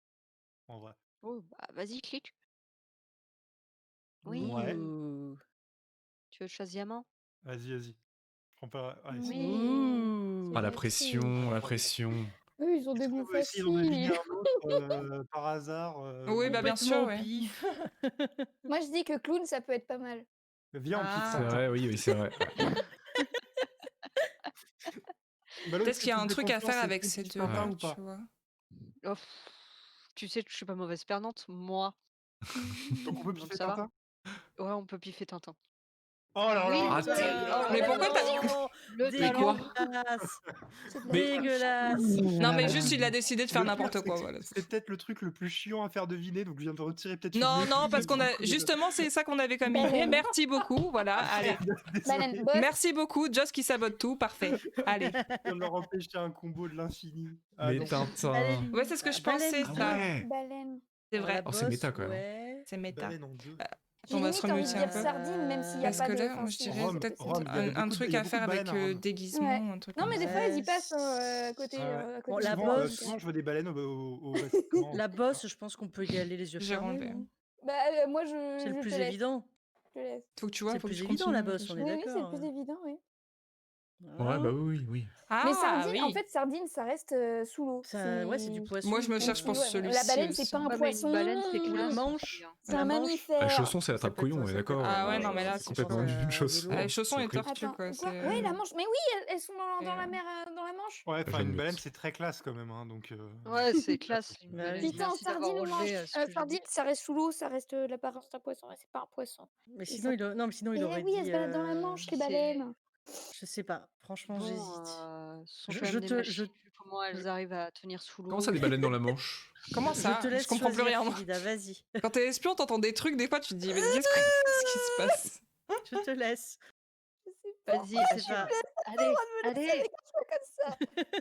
En vrai. Oh, bah, vas-y, clique. Oui. Ouais. Ouh. Tu veux que je fasse diamant? Vas-y. Je prends pas. Ouais, c'est- Oui. Ouh. Ah, la C'est pression, la pression. Eux, ils ont des Est-ce mots qu'on peut essayer d'en deviner faciles. un autre par hasard Oui, bah bien sûr, Complètement au ouais. pif. Moi, je dis que clown, ça peut être pas mal. Viens, on clique Ah. C'est Tintin. vrai, oui, c'est vrai. Bah, l'autre, Peut-être qu'il y a tu un me fais truc à confiance, faire c'est avec tu ces cliques deux Tintin là, ou pas tu vois. Oh, pff, tu sais que je suis pas mauvaise perdante, moi. Donc on peut Donc piffer ça va. Tintin. Ouais, on peut piffer Tintin. Oh là Oui, là. Ah, mais- oh là Mais là pourquoi là t'as- là. Le Mais quoi Dégueulasse. C'est de la Mais- Dégueulasse. Non, mais juste, il a décidé de faire Le pire, n'importe quoi. c'est que Voilà. c'est peut-être le truc le plus chiant à faire deviner, donc je viens de retirer peut-être Non, une non, parce qu'on a. du coup, Justement, c'est ça qu'on avait comme Baleine. idée. Merci beaucoup. Voilà, allez. Désolé, Baleine, boss. Merci beaucoup, Joss qui sabote tout. Parfait. Allez. je viens de leur empêcher un combo de l'infini. Ah Mais non. Tintin. Baleine. Ouais, c'est ce que je Baleine. pensais, Ah ça. ouais. Baleine. C'est Alors, vrai. la Oh, c'est méta, bosse, quand même. ouais. C'est méta. Baleine en deux. J'ai On va se limite envie de remuter un dire peu. sardine, même s'il n'y a Parce pas que de. là, enfin, moi, je si- dirais Rome, peut-être Rome, il y a un beaucoup de- truc il y a à faire beaucoup de avec baleines à Rome. déguisement, un truc Non, comme mais ça. des fois, elles y Ouais. passent à côté. Ouais. à côté Bon, du la vent, Souvent, bosse. donc, souvent, je vois des baleines au Vatican. La bosse, je pense qu'on peut y aller les yeux J'ai fermés. enlevé. non Bah, moi, je. C'est le je plus te laisse. évident. Je te laisse. Faut que tu C'est vois, le faut que plus tu évident, la continues. bosse, on est Oui, oui, c'est le d'accord. plus évident, oui. Ouais, bah oui. Mais Ah, sardine, en oui. fait, sardine, ça reste sous l'eau. Ouais, c'est du poisson. Moi, je me cherche Donc, pour ouais, celui-ci la baleine, aussi. c'est pas un Ouais, mais poisson. une baleine, c'est Une classe. manche. aussi, hein. C'est un La manche. mammifère. Ah, chausson, c'est Ça l'attrape peut être- couillon, on ça est peut être, d'accord. Ah ouais, non, mais là, c'est c'est complètement chaud. une chausson. Les chaussons et c'est tortues, Attends, quoi. quoi c'est- Ouais, la manche. Mais oui, elles sont dans la Et, mer, dans la Manche. Ouais, enfin, Je une mute. baleine, c'est très classe quand même. Hein, donc, Ouais, c'est classe. aussi. Une Bah baleine. oui. Putain, Merci d'avoir sardine ou manche. relevé ce que j'ai dit. Sardine, ça reste sous l'eau, ça reste l'apparence d'un poisson. C'est pas un poisson. Mais Et sinon, ça- non, mais sinon, il Et aurait oui, elles dit. se baladent dans la Manche, les C'est- baleines. Je sais pas. Franchement, Bon, j'hésite. ce sont Je- quand je même des te- machines. je- Vu comment elles arrivent à tenir sous l'eau. Comment ça, des baleines dans la Manche Comment ça? Je te laisse Je comprends plus choisir, rien, moi. Frida, vas-y. Quand t'es espion, t'entends des trucs, des fois, tu te dis, mais qu'est-ce qui se passe? Je te laisse. Je sais pas. Vas-y, Je sais assume. pas. Allez, Allez, allez. comme ça.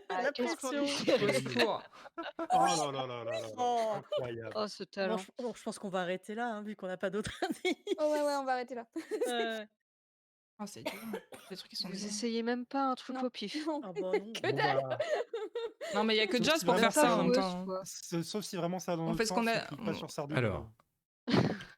Ah, La qu'est-ce qu'on pression. est Au serré. secours. Oh là là là là là là. Oh. Incroyable. Oh, ce Bon, talent. je pense qu'on va arrêter là, hein, vu qu'on n'a pas d'autres indices. Oh, ouais, on va arrêter là. Oh, c'est dur. Les trucs, ils sont Vous durs. essayez même pas un truc Non. au pif. Non. Ah bah non. Que Bon, dalle. bah, Non, mais il y a que Sauf Joss si pour vraiment faire ça ça en même joueuse, temps. quoi. sauf si vraiment ça va dans On notre fait ce sens, qu'on a- on clique pas sur sardine. Alors.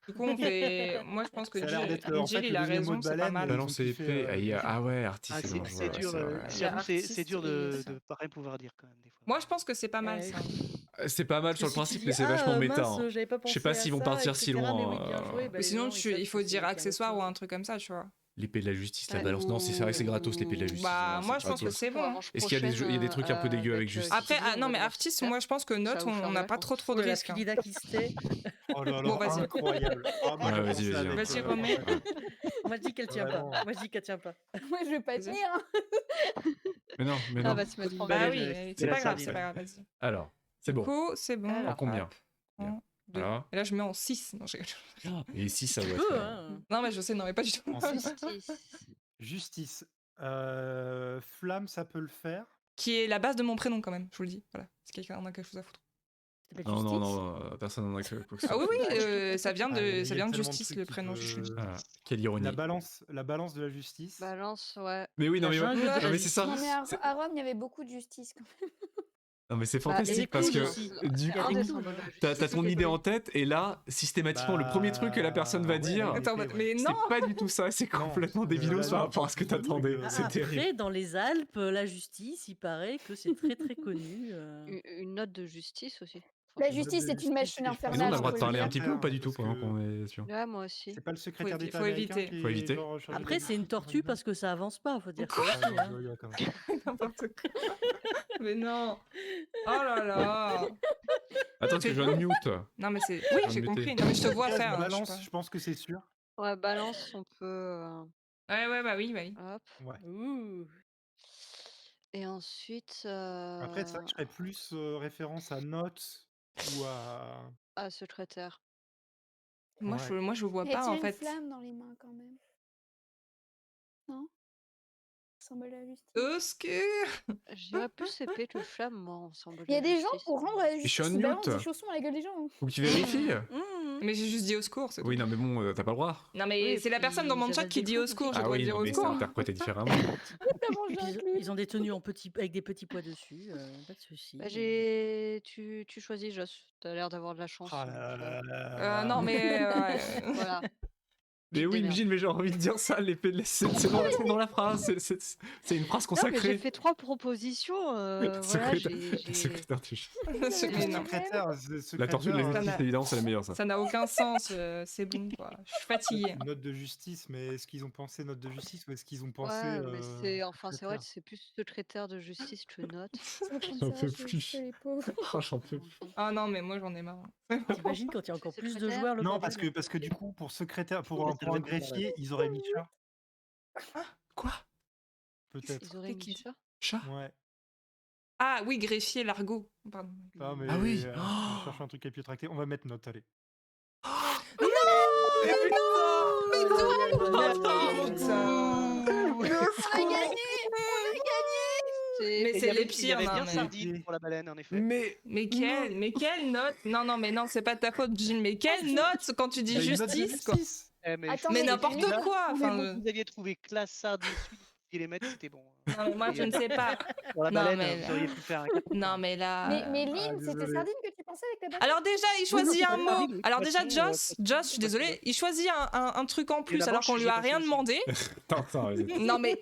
Du coup, on fait. Moi, je pense que Ça a l'air d'être, en Jill, fait, il le a deuxième mot raison, de c'est pas baleine, mal. ils ont Balance et kiffé, épée. Ah ouais, artiste, Ah, c'est dangereux. c'est dur, ouais, c'est vrai. j'avoue, c'est Artiste dur et de ça. pas rien pouvoir dire quand même des fois. Moi, je pense que c'est pas mal, Eh ça. C'est pas mal sur le Si tu principe, dis, mais c'est ah, vachement méta. mince, hein. j'avais pas Je sais pensé pas à s'ils vont ça, partir si etc., loin. mais oui, bien joué, bah, Mais les sinon, gens, ils savent il faut que c'est dire autre accessoire ou chose. un truc comme ça, tu vois. L'épée de la justice, la Ouais. balance. Non, c'est vrai que c'est gratos, l'épée de la justice. Bah, non, moi, c'est je pense que gratos. c'est bon. hein. Est-ce qu'il y a des il y a des trucs un peu dégueux avec justice Après, non, mais artiste, moi, je pense que note, Ça va vous on faire n'a des pas vacances. trop de La risques. hein. Philida qui se tait. Oh là là, Bon, vas-y. incroyable. Ah, moi, Ouais, je vas-y, pensais vas-y, avec, Vas-y, remets. Moi, je dis qu'elle tient pas. Vraiment. Moi, je dis qu'elle tient pas. Moi, je vais pas Vas-y. tenir. Hein. Mais non, mais Ah, non. va se mettre en Bah baleine. oui, c'est c'est la pas grave, sardine. c'est pas grave, vas-y. Alors, c'est Du bon. coup, c'est bon. Alors, En combien Hop. Un, deux. Alors. Et là, je mets en 6. Non, je rigole. Et si ça doit Tu peux, être. hein. Non, mais je sais, non, mais pas du tout. En six. Justice. Justice. Flamme, ça peut le faire. Qui est la base de mon prénom, quand même, je vous le dis. Voilà, si quelqu'un en a quelque chose à foutre. T'appelles Non, non, Justice non, personne n'en a quoi que ce Ah oui, soit. oui, ça vient Ah, il y de, a ça vient de tellement de justice, trucs le qui prénom peut- Justice. Ah, quelle ironie. La balance de la justice. Balance, ouais. Mais oui, non, La mais, jungle de la non, mais c'est ça. Non, mais C'est- à Rome, il y avait beaucoup de justice quand même. Non, mais c'est Bah, fantastique et parce les que clowns aussi. du Il y a coup, des Un des clowns. symboles de la t'as justice. ton idée en tête et là, systématiquement, le premier truc que la personne va ouais, dire, ouais. Attends, épée, mais c'est non. pas du tout ça, c'est Non, complètement là, débilos là, par non, rapport à ce que c'est le truc, t'attendais. C'est Après, terrible. dans les Alpes, la justice, il paraît que c'est très très connu. Une note de justice aussi. La franchement. justice, c'est une machine Et je pense Mais que nous, on a infernale. le droit faut de le parler dire. un petit peu ou pas du tout Parce pendant que- qu'on est sûr Ouais, moi aussi. C'est pas le secrétaire Faut d'État éviter. américain qui Faut est éviter. genre chargé Après, de- c'est une tortue parce que ça avance pas, faut dire ça Ah, aussi. non, Hein. je rigole quand même. N'importe quoi. Mais non. Oh là là. Attends, parce que je viens de mute. Non, mais c'est. Oui, Je j'ai vais compris. muter. Non, mais je te vois Case faire. hein, je sais balance, pas. je pense que c'est sûr. Ouais, balance, on peut. Ouais, bah oui, bah oui. Hop. Ouais. Ouh. Et ensuite. Après, c'est vrai que je ferais plus référence à notes ou à. Ah, secrétaire. Moi, Ouais. je vois Et pas, tu as en une fait. flamme dans les mains quand même. Non? Symbole de la justice. Au secours. Je dirais plus épée que flamme, moi, en symbole Il y a de des gens justice. pour rendre la je suis justice, en ils balancent mute. des chaussons à la gueule des gens. Faut que tu vérifies. Mmh. Mais j'ai juste dit au secours, c'est tout. Oui, non, mais bon, t'as pas le droit. Non, mais Oui, et c'est la puis personne dans mon ils chat avalent qui des dit au clous secours, aussi. je Ah dois oui, dire non, au mais c'est secours. interprété différemment. T'as mangé Et puis, un ils, clou. ils ont des tenues en avec des petits pois dessus, pas de souci. Bah, tu choisis, Joss. T'as l'air d'avoir de la chance. Ah donc, là là là là. Non, mais. Voilà. Mais Tu te oui, démerdes. Gilles, mais j'ai envie de dire ça, l'épée de la... c'est dans la phrase, c'est une phrase Non, mais j'ai consacrée. fait 3 propositions. Voilà, Secrétaire- j'ai. secrétaire de justice. Mais non. La tortue de la Ça justice, n'a- évidemment, c'est la meilleure, ça. Ça n'a aucun sens, c'est bon, quoi. Je suis fatiguée. Note de justice, mais est-ce qu'ils ont pensé note de justice ou est-ce qu'ils ont pensé. Ouais, mais c'est vrai secrétaire que c'est plus secrétaire de justice que note. J'en peux plus. Les pauvres. Oh, j'en peux plus. Ah non, mais moi j'en ai marre. T'imagines quand il y a encore plus de Secrétaire. joueurs le Non, bordel. parce que du coup, pour secrétaire, pour un greffier, ils auraient mis chat. Quoi? peut-être. Ils auraient C'est mis qui ça. Chat. Ouais. Ah oui, greffier, largo. Pardon. Ah, mais Ah oui. je cherche un truc à pied tracté. On va mettre note, allez. Non, Mais Mais Et c'est il y avait- les il y pires, avait non, bien mais- sardine pour la baleine, en effet. Mais quelle note? Non, mais non, c'est pas de ta faute, Gilles. Mais quelle note quand tu dis Bah, une note de justice, quoi? justice. Mais Attends, Mais mais n'importe lui, quoi. Tous les Enfin, mots que vous aviez trouvé classe, sardine, suite, vous pouviez les mettre, c'était bon. non, mais moi, je ne sais pas. Pour la Non, baleine, mais vous auriez pu faire un 4. Non, mais là. Mais Lynn, c'était désolé. sardine que tu pensais avec la baleine? Alors déjà, il choisit un mot. sardine, Alors déjà, poisson, Joss, poisson, je suis désolée, poisson. il choisit un truc en plus la alors manche, qu'on lui j'ai a pensé rien aussi. demandé. Attends, vas-y. Non mais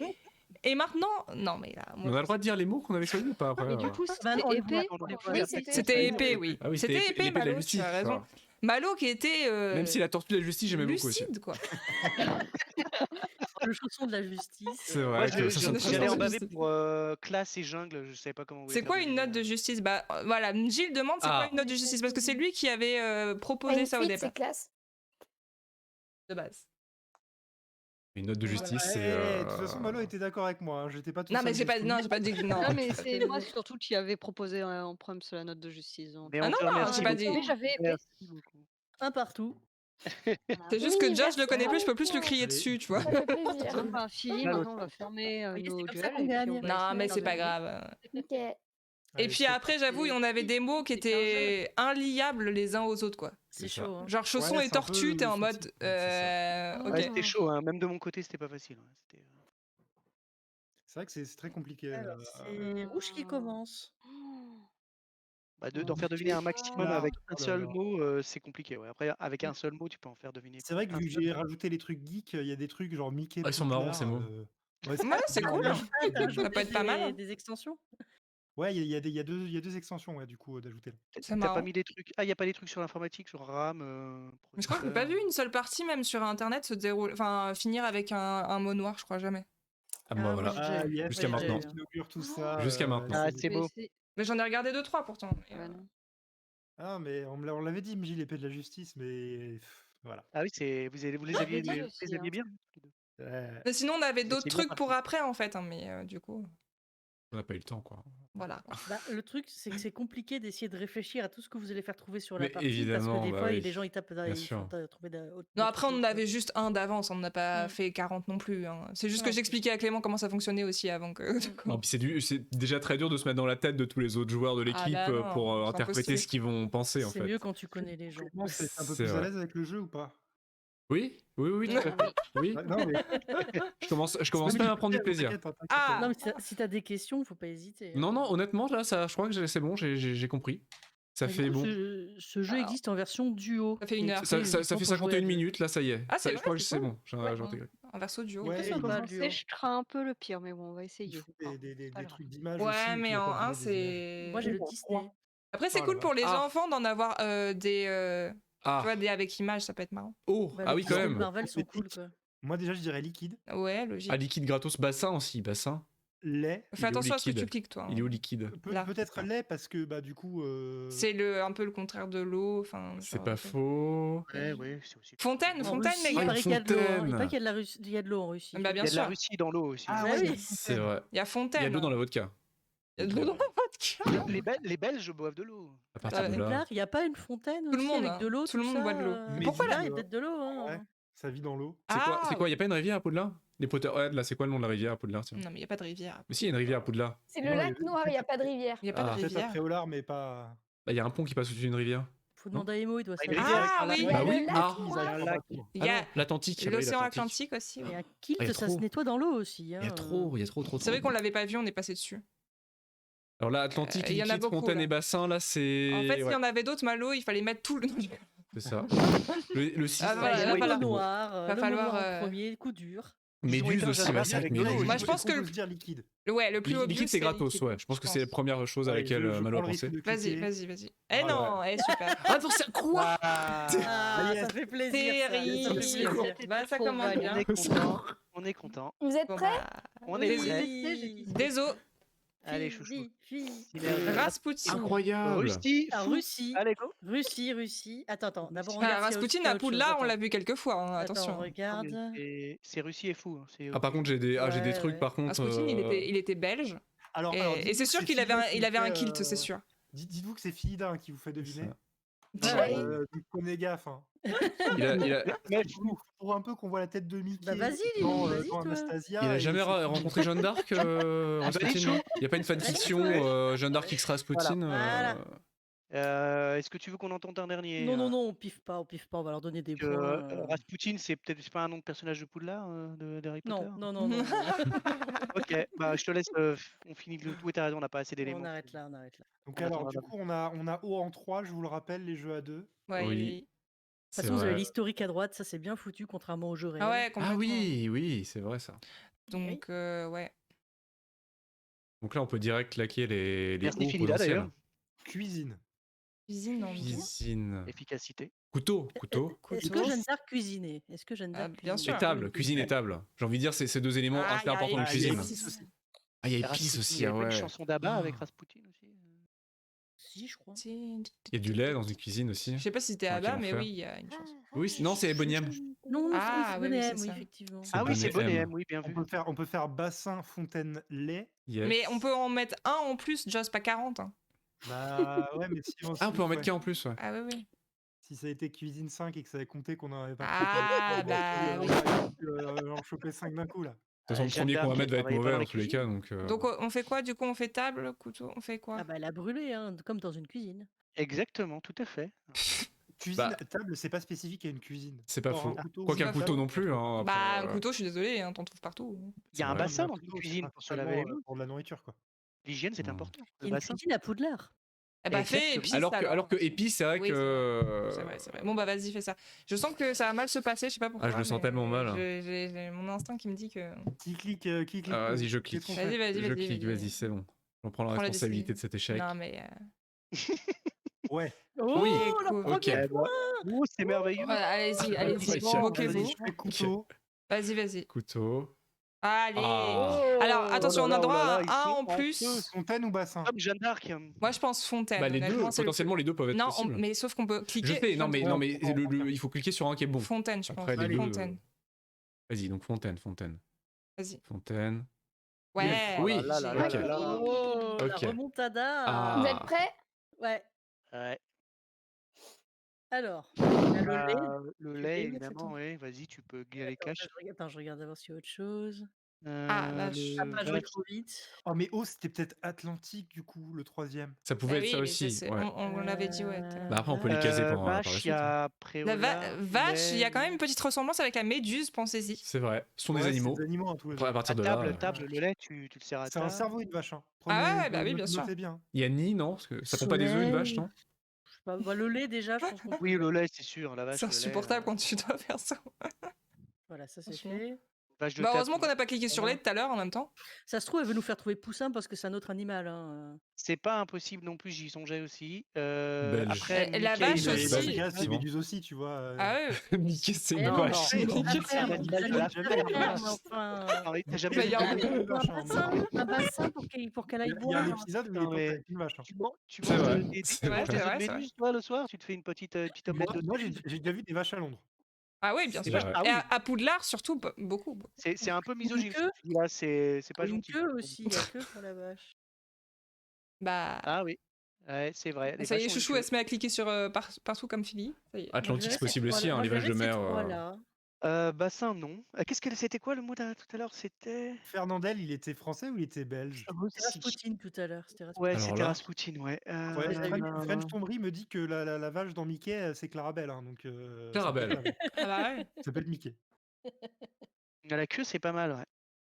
et maintenant, non mais là, On a le droit de dire les mots qu'on avait choisis ou pas après Et du coup, Bah non, c'était épée. on les Oui, c'était épée, oui. Ah oui, C'était épée, l'épée de la Malo, tu justice. as raison. Voilà. Malo qui était Même si la tortue de la justice, j'aimais beaucoup aussi. lucide quoi. le chausson de la justice. C'est Moi, vrai que ça sonne très j'allais bien. en baver pour classe et jungle, je savais pas comment vous C'est quoi une note de justice? Bah voilà, Gilles demande c'est Ah. quoi une note de justice parce que c'est lui qui avait proposé Une ça au suite, départ c'est classe. de base. Une note de justice, Ouais, c'est. de toute façon, Malo était d'accord avec moi. Hein. J'étais pas tout Non seul. mais j'ai pas dit que non. Non, mais c'est moi surtout qui avait proposé en prime sur la note de justice. Donc. Mais Ah on non, te non, remercie j'ai pas beaucoup. dit. Mais j'avais épée. Merci beaucoup. Un partout. C'est juste que Oui, Josh je le connais plus, je peux plus merci. lui crier Allez. dessus, tu vois. Ça fait plaisir. On va fini, Mal au maintenant on va fermer Oui, c'est nos comme ça duels. qu'on et puis gagne. on va Non, essayer mais de c'est pas faire grave. Ok. Et Allez, puis c'est après, j'avoue, on avait des mots qui c'est un jeu. étaient inliables les uns aux autres, quoi. C'est C'est ça. chaud. Hein. Genre chausson Ouais, et c'est un peu tortue, t'es en le mode. souci. Ouais, Ok. Ouais, c'était chaud, hein. Même de mon côté, c'était pas facile. Ouais. C'était, C'est vrai que c'est très compliqué. Alors, c'est Rouge qui commence. d'en faire deviner un maximum Là, avec un oh là seul là. mot, c'est compliqué. Ouais. Après, avec un seul mot, tu peux en faire deviner. C'est vrai que un vu que seul j'ai mot. rajouté les trucs geeks, il y a des trucs genre Mickey. Ah, ils sont marrants, ces mots. Ouais, Ouais, c'est bien, cool. bien. Ah, t'as Ça peut être pas mal. des extensions? Ouais, il y a deux extensions, ouais, du coup, d'ajouter. Là. C'est T'as marrant. pas mis des trucs. Ah, il n'y a pas des trucs sur l'informatique, genre RAM, Mais je crois que j'ai pas vu une seule partie, même sur internet, se dérouler. Enfin, finir avec un mot noir, je crois jamais. Ah, moi, voilà. moi, j'ai- yes, Jusqu'à ouais, maintenant. j'ai- qui inaugure tout ça. Jusqu'à maintenant. Ah, c'est beau. Mais j'en ai regardé 2-3 pourtant. mais, Bah non. Ah, mais on l'avait dit, MJ, l'épée de la justice, mais voilà. Ah oui, vous les Je aviez, l'ai dit vous aussi, les aviez hein. bien. Mais sinon, on avait C'est d'autres bien trucs parti. pour après, en fait. Hein, mais du coup, On n'a pas eu le temps, quoi. voilà. Bah, le truc, c'est que c'est compliqué d'essayer de réfléchir à tout ce que vous allez faire trouver sur Mais la partie, parce évidemment, que des bah fois, oui. les gens ils tapent, Bien ils sûr. font trouver Non, d'autres après, on en trucs. avait juste un d'avance, on n'a pas Mm. fait 40 non plus. Hein. C'est juste que Ouais. j'expliquais à Clément comment ça fonctionnait aussi avant que. Non, puis c'est déjà très dur de se mettre dans la tête de tous les autres joueurs de l'équipe bah non, pour c'est interpréter impossible. ce qu'ils vont penser, en C'est fait. mieux quand tu connais les gens. Comment c'est un peu C'est plus à vrai. l'aise avec le jeu ou pas? Oui, tout à fait. Oui, Ouais, non, mais... je commence même à prendre du plaisir. T'inquiète, t'inquiète. Ah Non, mais si t'as des questions, faut pas hésiter. Non, honnêtement, là, je crois que c'est bon, j'ai compris. Ça Mais fait du coup, bon. ce jeu Alors, existe en version duo. ça fait une Et heure. tu Ça, sais, ça uniquement fait pour jouer à 51 deux. minutes, là, ça y est. Ah, c'est Je vrai, crois que c'est c'est cool. bon. J'ai Ouais. intégré. Un verso duo. Ouais, C'est Pour sympa, le commencer, duo. je crains un peu le pire, mais bon, on va essayer. Il faut des Pas grave. trucs d'image aussi. Ouais, et mais puis en après, 1, des images. c'est. Moi, j'ai le Disney. Après, c'est Oh cool la pour les Ah. enfants d'en avoir des. Ah, Tu vois, des avec images, ça peut être marrant. oh, Bah, ah les oui, quand Disney de même. Marvel sont cool, quoi. Moi, déjà, je dirais liquide. Ouais, logique. Ah, liquide gratos, bassin aussi, bassin. Lait. il est Fais où, attention à ce que liquide tu cliques, toi. hein. Il est où liquide Là. Peut-être lait parce que, bah, du coup. C'est un peu le contraire de l'eau. Enfin, C'est genre, pas faux. Ouais, c'est aussi. Fontaine, En fontaine, Russie, les il gars. paraît qu'il y a de l'eau. Hein. Il fontaine. paraît qu'il y a de la Russie- il y a de l'eau en Russie. Bah, Il bien y a de la sûr. Russie dans l'eau aussi. Ah Bah ouais, oui. C'est vrai. Il y a Il fontaine. y a de l'eau dans la vodka. Il y a de l'eau dans la vodka. Les Belges boivent de l'eau. À partir de là. Poudlard, il n'y a pas une fontaine Tout le aussi monde, avec hein. de l'eau, Tout le monde ça, boit de l'eau. Mais Pourquoi Poudlard, là il y a peut-être de l'eau. Hein. Ouais, ça vit dans l'eau. C'est quoi? Il y a pas une rivière à Poudlard? Les Potterhead, là, c'est quoi le nom de la rivière à Poudlard? Tiens. Non, mais il n'y a pas de rivière. Mais si, il y a une rivière à Poudlard. C'est le Non, lac mais- noir, il n'y a pas de rivière. Il n'y a pas Ah. de Peut-être à rivière. Préolard, mais pas. Bah, il y a un pont qui passe au-dessus d'une rivière. Faut demander à Emo, il doit Une savoir. rivière avec Ah un lac. oui. Il y a Bah le oui, lac ah. noir. Il y a un lac. Il y a l'Atlantique. bah oui, l'océan l'Atlantique. Atlantique aussi. ouais. Et un kilt, Ah, il y a ça trop. se nettoie dans l'eau aussi. Hein. Il y a trop. C'est vrai qu'on l'avait pas vu, on est passé dessus. Alors là, Atlantique, Il y en a liquide, beaucoup, fontaine là. et bassin, là, c'est. En fait, s'il ouais, y en avait d'autres, Malo, il fallait mettre tout le. c'est ça. Le 6. Ah, voilà, il va le falloir- mot noir, va le falloir, mot noir en premier, coup dur. Méduse aussi, bah, c'est avec avec de l'eau. Méduse. Moi, je pense que On le- peut se dire liquide. Ouais, le plus obvious, Liquide, c'est gratos, liquide, ouais. Je pense que c'est la pense. première chose à Ouais, laquelle je Malo a prends le pensé. risque de Vas-y, cliquer. vas-y. Eh Ah, non, super. Attends, c'est quoi? Ah, Ah, yes. ça fait plaisir. ça, ça fait Terrible. plaisir. Bah, ça Faut commence valider. bien. On est content. On est content. Vous êtes Bon, prêts? bah, On est Oui. prêts. Désolé. Allez, chouchou. Synergie. Rasputin. Incroyable. Russie, Ah, fou. Russie. Allez, go. Russie. Attends. D'abord, on Ah, regarde s'il y a Rasputin s'il y a à autre chose. Poudlard, on l'a Attends. vu quelques fois, hein, Attends, attention. on regarde. C'est Russie et fou. C'est Ah, par contre, j'ai des trucs, par contre. Rasputin, il était belge. Alors, Et dites-vous c'est que sûr qu'il Philida avait, qui il vous avait un fait, kilt, c'est sûr. Dites-vous que c'est Philida qui vous fait deviner. ça. Ouais. Donc prenez gaffe. Hein. Il a, Mais Pour un peu qu'on voit la tête de Mickey Bah, vas-y, dans, vas-y, dans toi. Anastasia. il a et jamais c'est- rencontré Jeanne d'Arc, Rasputin. Il n'y a pas une fanfiction Jeanne d'Arc X Rasputin. Voilà. Est-ce que tu veux qu'on entende un dernier Non, on piffe pas, on va leur donner des que, points. Rasputin, c'est pas un nom de personnage de Poudlard d'Harry Potter Non. Ok, bah je te laisse. On finit le tout et t'as raison, on n'a pas assez d'éléments. On arrête là. Donc On alors, attendra du coup, on a haut en 3, je vous le rappelle, les jeux à 2. Ouais, Oui. De toute C'est façon, vous avez vrai. l'historique à droite, ça c'est bien foutu, contrairement au jeu réel. Ah ouais, Ah complètement. oui, c'est vrai ça. Donc, ouais. Donc là, on peut direct claquer les Merci hauts Philida, potentiels. d'ailleurs. Cuisine. Cuisine, on dit. Cuisine. Efficacité. Couteau. Est-ce que Couteau. Jeanne d'Arc cuisinait Ah, bien sûr. Et table, cuisine et table. J'ai envie de dire, c'est ces deux éléments Ah, assez importants il y a de Ah, il y a cuisine. épices aussi. Ah, il y a Et épices Rasputin, aussi, il y ah avait pas ouais. une chanson d'Abba avec Oh. Rasputin aussi. Si, je crois. Il y a du lait dans une cuisine aussi. Je sais pas si c'était Ah, à bas, quel mais enfer. oui, il y a une chance. Oui, non, c'est Boniem. Non, Ah, c'est oui, Bonnet c'est M, oui, ça. effectivement. C'est Ah oui, c'est Bonnet M. Bonnet, oui, bien vu. On peut faire bassin, fontaine, lait. Yes. Mais on peut en mettre un en plus, just pas 40. Hein. Bah ouais, mais si Ah, on peut en mettre ouais. qu'un en plus, ouais. Ah oui. Si ça a été cuisine 5 et que ça avait compté qu'on n'en avait pas Ah, bah oui. en choper 5 d'un coup là. De toute façon, le Jeanne premier qu'on va d'Arc, mettre va elle être travaillait pas mauvais dans dans la tous les cuisine. cas. Donc, Donc on fait quoi du coup? On fait table, couteau, on fait quoi? Ah bah elle a brûlé, hein, comme dans une cuisine. Exactement, tout à fait. Cuisine, Bah. table, c'est pas spécifique à une cuisine. c'est pas Or, faux. un couteau, Quoi oui, qu'un pas couteau faux. non plus. Hein, Bah, après, un couteau, je suis désolée, hein, t'en trouves partout. Il y a un vrai. bassin Un dans une couteau, c'est cuisine pour se laver les principalement, mains. pour de la nourriture quoi. L'hygiène, c'est Hmm. important. Il y Le a une bassin. cuisine à Poudlard. Eh bah fais Exactement. épice alors que épice, c'est vrai Oui, que. c'est vrai, c'est vrai. Bon bah vas-y, fais ça. Je sens que ça va mal se passer, je sais pas pourquoi. Ah, je le sens mais tellement mal. J'ai mon instinct qui me dit que... Qui clique Ah, vas-y, je clique. Qu'est-ce qu'on fait Vas-y, Je clique, vas-y, c'est bon. On prend la Prends la responsabilité décision. de cet échec. Non mais... Ouais. Oh, Oui, le cool. premier Ok. point. Oh, c'est merveilleux. Voilà, allez-y, Incroyable. moquez-vous. Vas-y, je fais couteau. Vas-y. Couteau. Allez. Ah. Alors attention, on a droit à ils un sont en en plus. feu. Fontaine ou bassin? Comme Jeanne d'Arc. Moi je pense fontaine. Bah, les deux, honnêtement, c'est le potentiellement, les deux peuvent être Non, possibles. mais sauf qu'on peut cliquer. Je sais, non, mais Ouais, il faut cliquer sur un qui est bon. Fontaine, je pense. Après, les Allez, deux. fontaine. Vas-y, donc fontaine. Vas-y. Fontaine. Ouais. Oui, Oh là là là ok. là là. Oh, Ok. la remontada. Ah. Vous êtes prêts? Ouais. Ouais. Alors, il y a le lait. Le Tu lait, veux y mettre, évidemment, attends. oui. Vas-y, tu peux y aller Attends, cash. je regarde d'abord s'il y a autre chose. Ah, vache. Ah, pas jouer trop vite. Oh mais oh, c'était peut-être Atlantique du coup, le troisième. Ça Bah pouvait être oui, ça mais aussi. c'est- Ouais. on l'avait dit, ouais. tout à l'heure. Bah, après, on peut les caser pour par la Vache, il y suite. hein. a La Préola. vache, il y a quand même une petite ressemblance avec la méduse, pensez-y. C'est vrai. Ce sont Ouais, des c'est animaux. des animaux, hein, tous les Après, à deux. partir La de là. table, le lait, tu le sers à C'est un table. cerveau une vache. Hein. Ah ouais, bah oui, bien sûr. Notez bien. Il y a ni, non? Parce que ça prend pas des œufs, une vache, non? Je sais pas, bah, le lait déjà, je pense qu'on peut Oui, le le mettre. lait, c'est sûr. La vache, C'est le lait, insupportable quand tu dois faire ça. Voilà, ça c'est Franchement. fait. vache de Bah, table, heureusement qu'on n'a pas cliqué sur lait tout à l'heure en même temps. Ça se trouve, elle veut nous faire trouver poussin parce que c'est un autre animal. Hein. c'est pas impossible non plus, j'y songeais aussi. Belge. Après, Et la Mickey, vache il est- aussi. Bah, c'est les effectivement. méduses aussi, tu vois. Ah ouais. Mickey, c'est Mais une non, vache. non, Mickey, la c'est un ferme, animal de la la ferme, ferme. enfin. Non, mais t'as jamais Bah, vu y a un- un- Un bassin pour qu'elle Il aille y a un boire. épisode où il Non, est mais- avec une vache. Hein. Tu C'est manges vrai, des c'est vrai, œufs c'est vrai, de c'est méduse, toi, le soir? Tu te fais une petite omelette de Moi, j'ai méduse? déjà vu des vaches à Londres. Ah oui, bien C'est sûr. vrai. Ah Et oui. à Poudlard, surtout, beaucoup. C'est un peu misogyne, ce queue. que tu dis là, c'est pas Une gentil. queue aussi, il y a queue pour la vache. Bah. Ah oui, ouais, c'est vrai. Les Ça y est, vaches ont une Chouchou, queue. elle se met à cliquer sur partout comme Philly. Ça y est. Atlantique, c'est possible aussi, hein, Moi, les je vais vaches de mettre ces mer. trois-là. Bassin, non. C'était quoi le mot tout à l'heure? C'était Fernandel, il était français ou il était belge? C'était Rasputin tout à l'heure. C'était Rasputin. Ouais, Alors c'était là- Rasputin, ouais. Ouais, les amis, French Tombery me dit que la vache dans Mickey, c'est Clarabelle. Hein, donc, Clarabelle. ça peut être Ah bah ouais. ça s'appelle Mickey. La queue, c'est pas mal, ouais.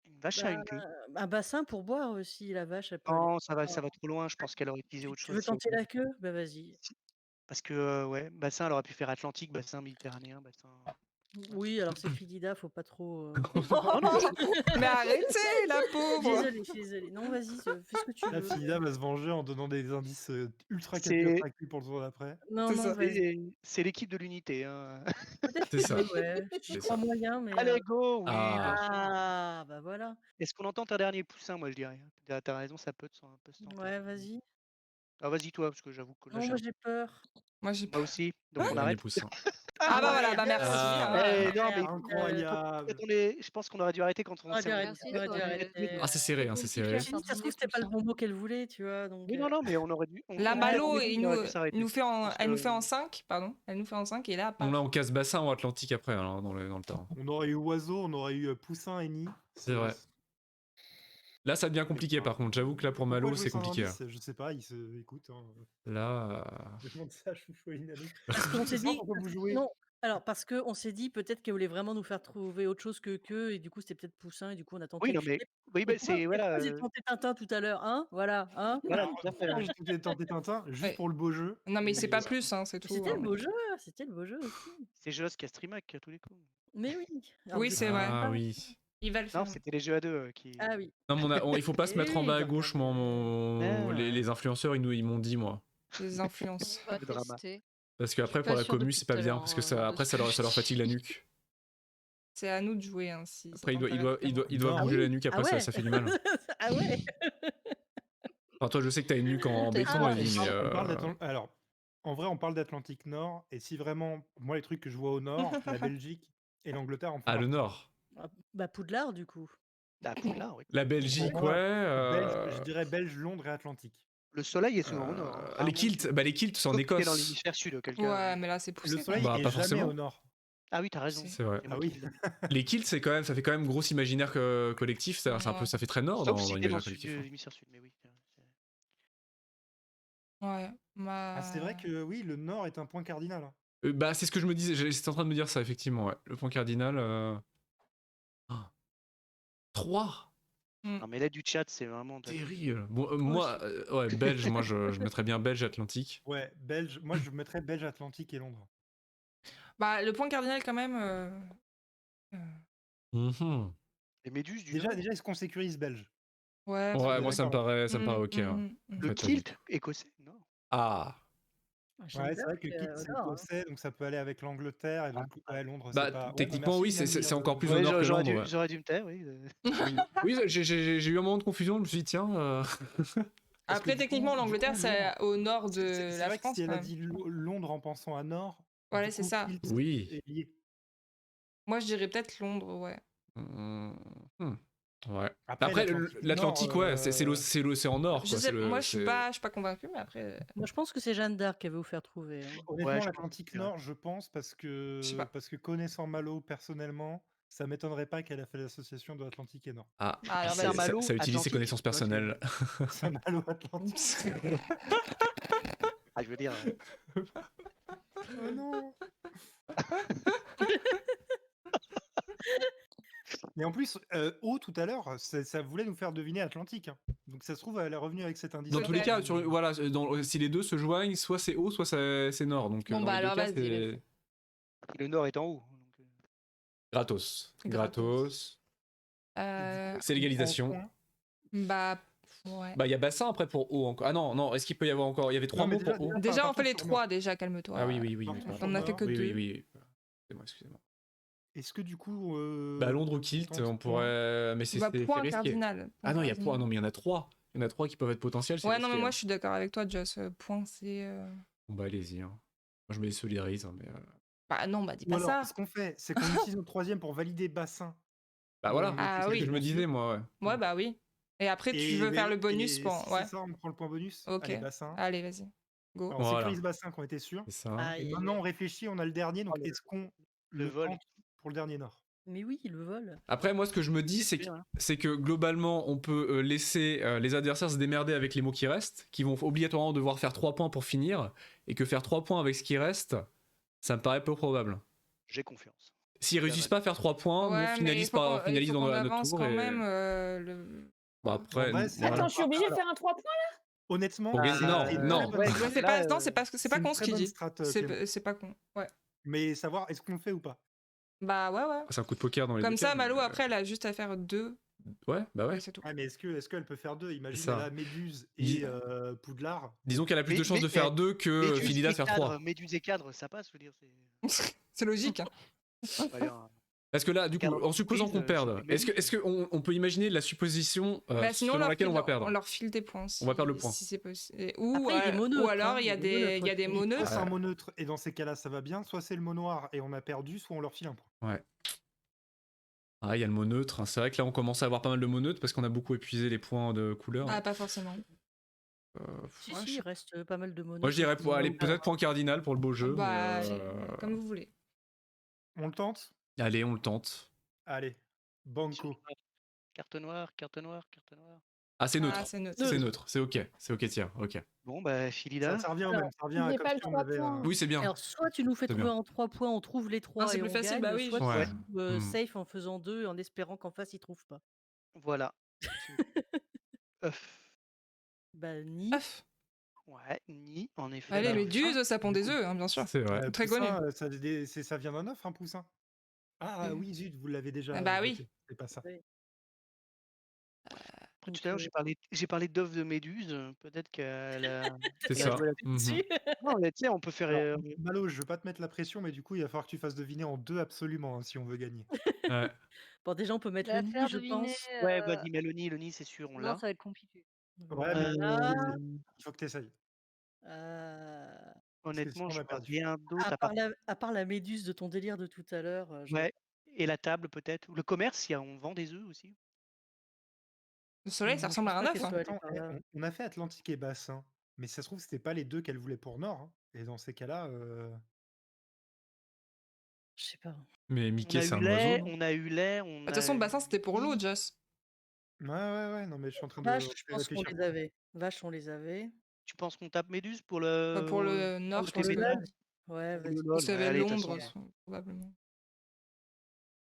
Une vache a une queue. Un bassin pour boire aussi, la vache. Elle peut Non, ça va trop loin. Je pense qu'elle aurait utilisé autre Tu veux chose. tenter la queue? Bah vas-y. Parce que, ouais, bassin, elle aurait pu faire Atlantique, bassin méditerranéen, bassin. Oui, alors c'est Philida, faut pas trop. Mais arrêtez, la pauvre. Je suis désolée. Non, vas-y, fais ce que tu La veux. Philida va se venger en donnant des indices ultra C'est capillotractés pour le tour d'après. Non, C'est non, ça. vas-y. c'est l'équipe de l'unité. Hein. Peut-être C'est les ça. 2, ouais. J'y C'est crois ça. moyen, mais. Allez, go, oui. Ah. bien sûr. Ah, bah voilà. Est-ce qu'on entend ta dernier poussin, moi je dirais. T'as raison, ça peut un peu se tenter. Ouais, vas-y. Ah, vas-y toi, parce que j'avoue que là, Non, moi j'ai peur. Moi, j'ai moi peur. aussi. Donc on Dernier arrête. poussin. Ah bah voilà, bah merci. Ah. Eh, non, mais Incroyable. je pense qu'on aurait dû arrêter quand on On aurait s'est dû rendu arrêter, Merci, on aurait dû ça aurait arrêter. été Ah, c'est serré, hein, c'est compliqué serré. à J'ai dit, faire ça se deviner trouve, c'était pas le poussin. bon mot qu'elle voulait, tu vois. Donc, Oui, non, mais on aurait dû. La Malo, il il aurait pu s'arrêter. nous fait Parce elle nous que- fait en 5, pardon. Elle nous fait en 5 et là, Donc pas. là, on casse bassin ou Atlantique après, alors, dans le temps. On aurait eu oiseau, on aurait eu poussin et nid. C'est vrai. Là, ça devient compliqué, par contre. J'avoue que là, pour Pourquoi Malo, jouer c'est sans compliqué. indice Je sais pas, il se écoute. Hein. Là. Je demande ça à Chouchou et Inalou. Parce qu'on s'est dit. Pourquoi vous jouez Non, alors parce qu'on s'est dit peut-être qu'elle voulait vraiment nous faire trouver autre chose que, et du coup c'était peut-être Poussin, et du coup on a tenté. Oui, non, mais. Oui, Et bah, pourquoi, c'est. et Voilà. pourquoi j'ai tenté Tintin tout à l'heure, hein? Voilà, hein? Voilà, Alors, tout à fait. pourquoi j'ai tenté Tintin juste Ouais. pour le beau jeu. Non, mais c'est Et pas voilà. plus, hein, c'est tout. C'était hein. le beau jeu, c'était le beau jeu aussi. C'est Joss qui a streamac à tous les coups. Mais oui. Oui, je c'est sais vrai. pas. Ah oui. Il va le faire. Non, c'était les jeux à deux qui. Ah oui. Non, mais il faut pas se mettre en bas à j'ai gauche. Ah. Les influenceurs, ils m'ont dit, moi. Les influences. On va Le drama. tester. Parce qu'après, Je suis pour pas la sûre commu, depuis c'est pas tout à bien. l'heure, Parce que hein, après, ça leur fatigue la nuque. C'est à nous de jouer ainsi. Après, ils doivent Ah bouger oui. la nuque. Ah Après, ouais. ça fait du mal. Ah ouais. Enfin, toi, je sais que t'as une nuque en béton, Ah, Evie, mais. On parle Alors, en vrai, on parle d'Atlantique Nord, et si vraiment, moi, les trucs que je vois au nord, la Belgique et l'Angleterre en font Ah, le partie. Nord. Bah Poudlard du coup. Ah, Poudlard, oui. La Belgique, Pour moi, ouais. Je dirais Belge, Londres et Atlantique. Le soleil est souvent au nord. hein. Les Rarement kilts, au- bah les kilts, c'est en Sauf si t'es dans Écosse. l'hémisphère sud, auquel cas. Ouais, mais là, c'est poussé. Le quoi. soleil Bah, est pas jamais forcément. au nord. Ah oui, t'as raison. C'est vrai. C'est moi Ah oui. qui l'ai dit. Les kilts, c'est quand même, ça fait quand même gros imaginaire collectif. C'est un peu, ça fait très nord Sauf dans si t'es dans l'imaginaire le sud, collectif. hein. l'hémisphère sud, mais oui. Ouais. Ah, c'est vrai que oui, le nord est un point cardinal. Hein. Bah, c'est ce que je me disais. J'étais en train de me dire ça, effectivement. Ouais. Le point cardinal. 3. Non, mais l'aide du chat, c'est vraiment. Terrible. Bon, moi, ouais, belge, moi, je mettrais bien belge Atlantique. Ouais, Belge. Moi, je mettrais Belge, Atlantique et Londres. Bah, le point cardinal, quand même. Mhm. Les méduses du Déjà, Nord. est-ce qu'on sécurise Belge Ouais. Ouais, moi, ça me paraît ok. hein. Mm. En Le fait, kilt écossais, non. Ah. Ouais, c'est vrai que Kilt, c'est écossais, donc ça peut aller avec l'Angleterre, et donc ouais, Londres, c'est Bah, pas... Ouais, techniquement, merci, oui, Nani, c'est hein, encore plus Ouais, au nord que j'aurais Londres. dû, j'aurais dû me taire, oui. Oui, j'ai eu un moment de confusion. Je me suis dit, tiens. Après, du techniquement, coup, l'Angleterre, c'est Londres, au nord de c'est la vrai que France. si elle quand a même. dit Londres en pensant à nord, Ouais, du c'est coup, ça. Kilt Oui. est lié. Moi, je dirais peut-être Londres, ouais. Ouais. Après, Après, l'Atlantique l'Atlantique, Nord, ouais, c'est l'océan Nord. Je Quoi. sais, moi, je c'est- suis pas convaincue, mais après. Moi je pense que c'est Jeanne d'Arc qu'elle veut vous faire trouver. Hein. Honnêtement, Ouais, je pense l'Atlantique que c'est vrai. Nord, je pense, parce Je sais pas. que connaissant Malo personnellement, ça m'étonnerait pas qu'elle a fait l'association de Atlantique et Nord. Ah, Alors, ça, vas-y. Malo, ça utilise ses Atlantique. connaissances personnelles. C'est Malo Atlantique. Ah, je veux dire. Oh non. Mais en plus, O tout à l'heure, ça voulait nous faire deviner Atlantique. Hein. Donc ça se trouve, elle est revenue avec cet indice. Dans tous les cas, voilà, si les deux se joignent, soit c'est haut, soit c'est nord. Donc, Bon, dans bah les deux alors, cas, vas-y, c'est vas-y. Le nord est en haut. donc, gratos. Gratos. C'est l'égalisation. En point. Bah, ouais. Bah, il y a bassin après pour haut encore. Ah non, est-ce qu'il peut y avoir encore. Il y avait 3 Non, mais mots pour haut. Déjà, on partons fait les sur 3, déjà, calme-toi. Ah oui. Partons sur On en a Nord. fait que Oui, 2. oui. Excusez-moi. Est-ce que du coup. Bah, Londres ou Kilt, tente on pourrait. Mais c'est Bah, c'est point risqué. cardinal. Ah non, il y a cardinal. point. Non, mais il y en a 3. Il y en a 3 qui peuvent être potentiels. c'est Ouais, non, risqué, mais moi, hein. je suis d'accord avec toi, Joss. Point, c'est. Bon, bah, allez-y. Hein. Moi, je me désolidarise. Hein, mais, Bah, non, bah, dis Ou pas alors, ça. ce qu'on fait, c'est qu'on utilise notre troisième pour valider bassin. Bah, voilà. Ah C'est ce oui. que je me disais, moi, ouais. Ouais, bah oui. Et après, tu veux faire le bonus et pour. si Ouais. c'est ça, on prend le point bonus. Ok. Allez, bassin. Allez, vas-y. Go. Alors, on Voilà. sécurise bassin qu'on était sûr. C'est ça. Aïe, Et aïe, maintenant, aïe. on réfléchit, on a le dernier, donc Oh, est-ce qu'on le le vol. tente pour le dernier nord? Mais oui, le vol. Après, moi, ce que je me dis, c'est que globalement, on peut laisser les adversaires se démerder avec les mots qui restent, qui vont obligatoirement devoir faire 3 points pour finir, et que faire 3 points avec ce qui reste, ça me paraît peu probable. J'ai confiance. S'ils réussissent pas à faire 3 points, Ouais, on mais finalise, il faut qu'on- finalise il faut dans qu'on notre avance tour. quand Et... même. Bon, après, En vrai, c'est- voilà. Attends, je suis obligée de Alors- faire un 3 points là? Honnêtement, Pour gagner- c'est non, une très non. bonne Ouais, strat. c'est là, pas, non, c'est pas C'est con une ce très qu'il bonne dit. strat, Clément. C'est pas con. Ouais. Mais savoir, est-ce qu'on le fait ou pas? Bah ouais. C'est un coup de poker dans les Comme deux ça, cas, mais, Malo, après, elle a juste à faire 2. Ouais, bah ouais. Et c'est tout. Ah, mais est-ce qu'elle peut faire deux? Imagine, ça. elle a Méduse Dis- et Poudlard. Disons qu'elle a plus de chances de Mais- faire 2 que Méduse Philida et de faire cadre, 3. Méduse et cadre, ça passe, je veux dire. C'est logique. Hein. On va dire, Parce que là, du coup, cadre en supposant qu'on d'entreprise, perde, c'est une est-ce qu'on peut imaginer la supposition Bah, sinon, selon laquelle on va on perdre? leur file des points. On va perdre le point. Si c'est possible. Ou, Après, il est ou moneutre, alors, hein, il y a il est moneutre des, il y a des aussi. mots Soit neutres. c'est un mot neutre, et dans ces cas-là, ça va bien. Soit c'est le mot noir et on a perdu, soit on leur file un point. Ouais. Ah, il y a le mot neutre. Hein. C'est vrai que là, on commence à avoir pas mal de mots neutres parce qu'on a beaucoup épuisé les points de couleur. Ah, pas forcément. Si, Ouais, si, il reste pas mal de mots. Moi, je dirais peut-être point cardinal pour le beau jeu. Bah, mais, comme vous voulez. On le tente? Allez, on le tente. Allez, banco. carte noire, carte noire, carte noire. Ah, c'est neutre. Ah, c'est neutre. C'est neutre. C'est ok, tiens, ok. Bon, bah, Philida. Ça revient au Alors, même. Ça revient à j'ai comme pas si le on 3 avait points. Oui, c'est bien. Alors, soit tu nous fais C'est trouver bien. en 3 points, on trouve les 3 c'est et plus on facile, gagne, bah oui. soit Ouais. tu joues safe en faisant 2 en espérant qu'en face, ils trouvent pas. Voilà. œuf. Bah, ni. Œuf. Ouais, ni, en effet. Allez, alors, méduse, ça pond des œufs, hein, bien sûr. C'est vrai. Très Poussin, connu. ça vient d'un œuf, un poussin. Ah oui, zut, vous l'avez déjà. Ah bah ok, oui. c'est pas ça. Après, tout Donc, à l'heure, j'ai parlé d'œuf de méduse. Peut-être qu'elle a. C'est Elle a ça. joué Mhm. Non, mais tu sais, on peut faire. Alors, Malo, je veux pas te mettre la pression, mais du coup, il va falloir que tu fasses deviner en 2 absolument hein, si on veut gagner. Ouais. Bon, déjà, on peut Je mettre vais le la nid, faire je deviner. pense. Ouais, vas-y, Mélanie, le nid, c'est sûr, on Non, l'a. ça va être compliqué. Ouais, mais Voilà. il faut que tu essayes. Honnêtement, sinon, on je a vois perdu. rien d'autre À à part. part la méduse de ton délire de tout à l'heure, je vois Ouais, et la table peut-être. Ou le commerce, on vend des œufs aussi. Le soleil, ça Non, je ressemble à pense un pas œuf. qu'elle Hein. soit allée Attends, par là. on a fait Atlantique et Bassin, mais ça se trouve, c'était pas les 2 qu'elle voulait pour Nord. Hein. Et dans ces cas-là, Je sais pas. Mais On Mickey, a c'est eu un lait, oiseau, non? on a eu lait, De on toute façon, a bassin, c'était pour l'eau, eu. Joss. ouais, non, mais je suis en train de Vache, je pense qu'on réfléchir. les avait. Vache, on les avait. Tu penses qu'on tape Méduse pour Enfin, pour le. le nord, le je Pour pense le que TBK? LOL? Ouais, Ou le vas-y. Ou LOL, ça ouais, va être allez, de toute Londres, façon, probablement.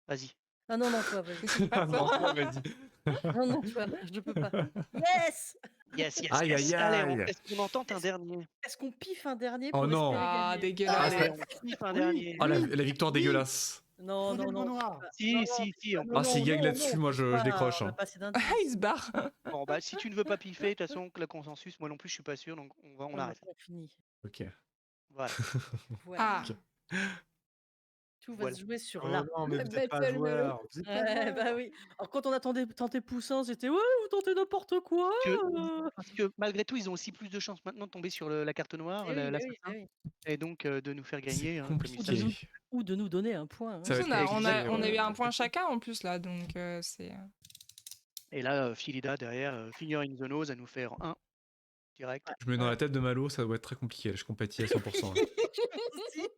vas-y. Ah non, toi, vas-y. Qu'est-ce qui se Ah passe non, là vas-y. Non, toi, je peux pas. Yes! Yes, yes, Aïe, yes. aïe, Allez, aïe. est-ce qu'on en tente un dernier? Est-ce qu'on piffe un dernier Oh pour non. espérer Ah, gagner? dégueulasse. Allez, on kiffe un dernier. Ah, la Oui, victoire oui. dégueulasse. Non, Prenez non, le mot non, noir. non, Si, non, si, si, on non, peut. Ah, s'il non, gagne non, là-dessus, non, moi, on je pas, décroche. on a Hein. pas assez Ah, d'indices. il se barre. Bon, bah, si tu ne veux pas piffer, de toute façon, que le consensus, moi non plus, je suis pas sûr, donc on Non, arrête. maintenant, on finit. Ok. Voilà. Voilà. Ah, Tout va Voilà. se jouer sur Oh là. non, mais Le vous êtes pas battle Malo. joueur. Vous êtes pas Ouais, joueur. bah oui. Alors quand on a tenté Poussin, c'était ouais, vous tentez n'importe quoi. Parce que malgré tout, ils ont aussi plus de chances maintenant de tomber sur la carte noire, Eh oui, bah oui, l'assassin, bah oui. et donc de nous faire C'est gagner, comme ils compliqué. savent. Ou de nous donner un point. hein. Ça va on être a, compliqué, on a eu ouais. un point chacun en plus là, donc c'est. Et là, Philida derrière, Finger in the Nose, à nous faire 1 direct. Je me mets dans la tête de Malo, ça doit être très compliqué. Je compatis à 100%. Là.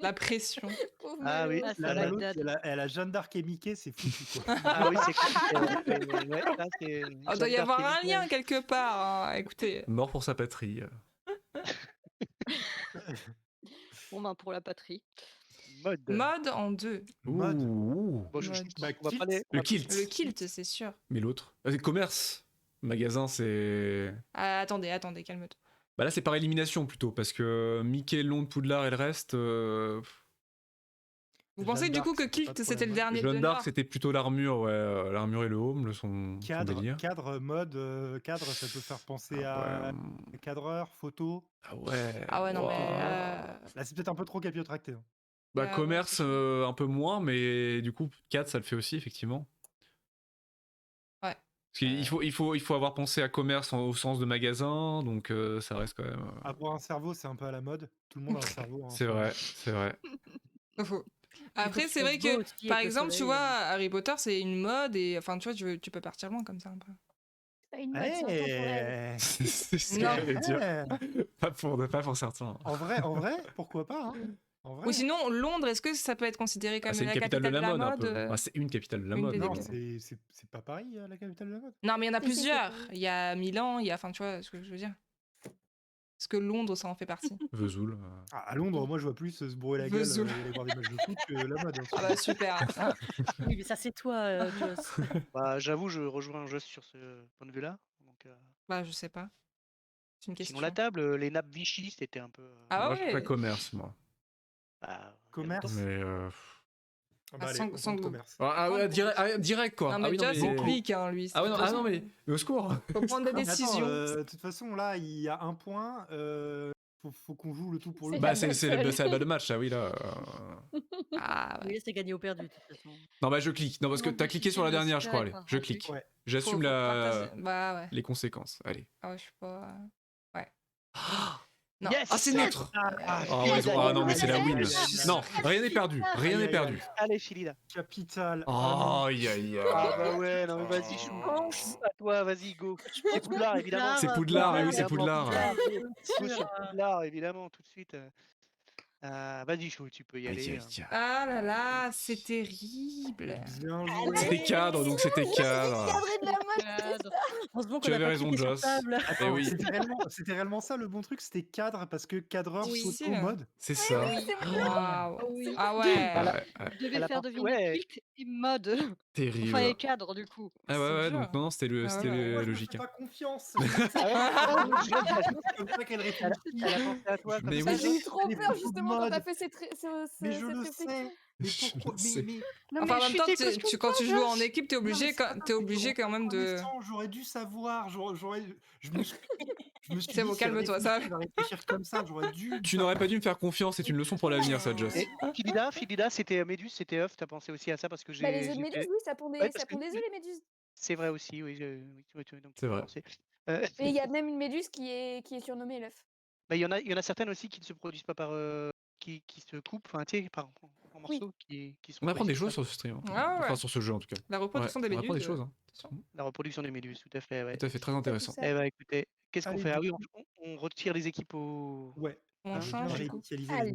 La pression. Pauvre Ah Malo. oui, Ah, c'est La la Malo, date. elle a Jeanne d'Arc et Mickey, c'est foutu quoi. Ah oui, c'est compliqué. Ouais, là, c'est Il doit Jeanne y avoir d'Arc un et lien Mickey. quelque part. Hein. Écoutez. Mort pour sa patrie. Bon, ben, pour la patrie. Mode. Mode en 2. Mode. Ouh. Bon, je Mode. on va kilt. pas les. Le kilt. Le kilt, c'est sûr. Mais l'autre. Ah, c'est commerce. Magasin, c'est. Ah, attendez, calme-toi. Bah là, c'est par élimination plutôt, parce que Mickey, Londres, Poudlard et le reste. Vous pensez Jeanne du coup d'Arc, que c'était pas kilt trop c'était la le mode. dernier de Jeanne d'Arc, Noir. c'était plutôt l'armure, ouais. L'armure et le home, son délire. Cadre, mode, cadre, ça peut faire penser Ah à cadreur, photo. ouais. Ah ouais, non, mais. Là, c'est peut-être un peu trop capillotracté. Hein. Bah, ouais, commerce, c'est sûr. un peu moins, mais du coup, 4, ça le fait aussi, effectivement. Ouais. Parce qu'il faut avoir pensé à commerce au sens de magasin, donc ça reste quand même. Avoir un cerveau, c'est un peu à la mode. Tout le monde a un cerveau. hein, C'est enfin. vrai, c'est vrai. Pas faux. Il faut Après, qu'il c'est fasse vrai beau que, aussi par avec le exemple, tu soleil, vois, Harry Potter, c'est une mode et, enfin, tu vois, tu peux partir loin comme ça un peu. C'est pas une mode, c'est intemporel. C'est ce que Non. j'allais dire. Ouais. Pas pour certains. En vrai, pourquoi pas hein. En vrai. Ou sinon, Londres, est-ce que ça peut être considéré Ah, comme c'est une la capitale de la mode, un mode peu. Ah, c'est une capitale de la une mode. des Non, mais bon. c'est pas Paris, la capitale de la mode. Non, mais il y en a Si, si, c'est plusieurs. Paris. Il y a Milan, il y a, enfin, tu vois ce que je veux dire. Est-ce que Londres, ça en fait partie? Vesoul. Ah, à Londres, moi, je vois plus se bourrer la gueule Vesoul. et aller voir des matchs de foot que la mode. Hein, Ah bah super. Oui, mais ça c'est toi, Joss. Bah, j'avoue, je rejoins Joss sur ce point de vue-là. Donc, Bah je sais pas. C'est une sinon, question. la table, les nappes Vichy, c'était un peu. Ah Moi, je ferais ouais. commerce, moi. Bah, Commerce. Mais Ah Ah, bah allez, sans- on sans compte goût. commerce. Direct quoi. Non, Ah mais oui, non, déjà, mais... c'est clic, hein, lui. Ah ouais, non, de toute ah non, façon, mais au secours. faut prendre des Mais attends, décisions. de toute façon, là, il y a un point. Faut qu'on joue le tout pour le C'est tout. la Bah c'est le battle. bas de match, ah oui là. Ah Oui, ouais. là, c'est gagné ou perdu, de toute façon. Non bah je clique. Non parce que Comment t'as cliqué sur la décider dernière, je crois. Allez, par je Duc? clique. Ouais. J'assume Faut partager. Bah ouais. les conséquences. Allez. Ah ouais, je sais pas. Ouais. Non. Yes. Ah c'est neutre. Ah, Ah ouais, ils ont... ah non mais c'est la win. Aïe, aïe, aïe. Non, rien n'est perdu. Rien Aïe, n'est aïe, perdu. Allez, Philida. Capital. Oh, aïe aïe Ah aïe. bah ouais, non mais vas-y, chou. Oh. À toi, vas-y, go. C'est Poudlard, évidemment. C'est Poudlard, Évidemment, oui, c'est Poudlard. Go sur Poudlard, évidemment, tout de suite. Vas-y, chou, tu peux y Aïe aller. aïe aïe. Ah là là, c'est terrible. Bien joué. C'était cadre, donc c'était cadre. Cadré de la moche. Heureusement Tu qu'on a avais pas raison, cliqué sur Joss. table. Eh Attends, oui, c'était réellement ça le bon truc, c'était cadre parce que cadreur Oui. photo mode. c'est ça. Waouh. Oui. Ah ouais. Ouais, ouais. Vous devez Elle a faire pensé, deviner ouais. tilt et mode. Enfin, Terrible. et cadre, du coup. Ah ouais, C'est ouais, dur. donc non, c'était Ah ouais, ouais. Moi, je me logique. fais pas confiance. Ah ouais, C'est comme ça qu'elle réfléchit. elle a pensé à toi. Mais comme oui. ça. J'ai eu trop Les peur photos justement de quand t'as mode. fait Mais je cette le réflexion. sais. Mais Je pourquoi le sais. Non, Enfin, en mais même je temps, suis tes quand tu joues en Joss. équipe, t'es Non, mais obligé, c'est pas ça, t'es obligé quand même de. reconnaissant, j'aurais dû savoir. Je me suis C'est dit, bon, si elle calme-toi, ça. réfléchit, elle va réfléchir comme ça. J'aurais dû. Tu n'aurais pas dû me faire confiance, c'est une leçon pour l'avenir, ça, Joss. Et Philida, c'était Méduse, c'était œuf. T'as pensé aussi à ça parce que Bah, les j'ai. œufs de méduse, fait- oui, ça pond Ouais, des, parce ça que pond des œufs, les méduses. c'est vrai aussi, oui. Donc tu C'est peux vrai. penser. Et il y a même une méduse qui est surnommée l'œuf. Bah, il y en a certaines aussi qui ne se produisent pas par. Qui se coupent, enfin, tu sais, en morceaux qui sont. On apprend des précis, choses ça. sur ce stream. Ah ouais. Enfin, sur ce jeu en tout cas. La Ouais, reproduction des on apprend méduses. des choses. Hein. attention. La reproduction des méduses, tout à fait, ouais. Tout à fait, très intéressant. ça. Eh bah écoutez, qu'est-ce qu'on Allez, fait? Ah du oui, coup. on retire les équipes au. Ouais. On Hein, change bien du coup. réinitialiser les Allez.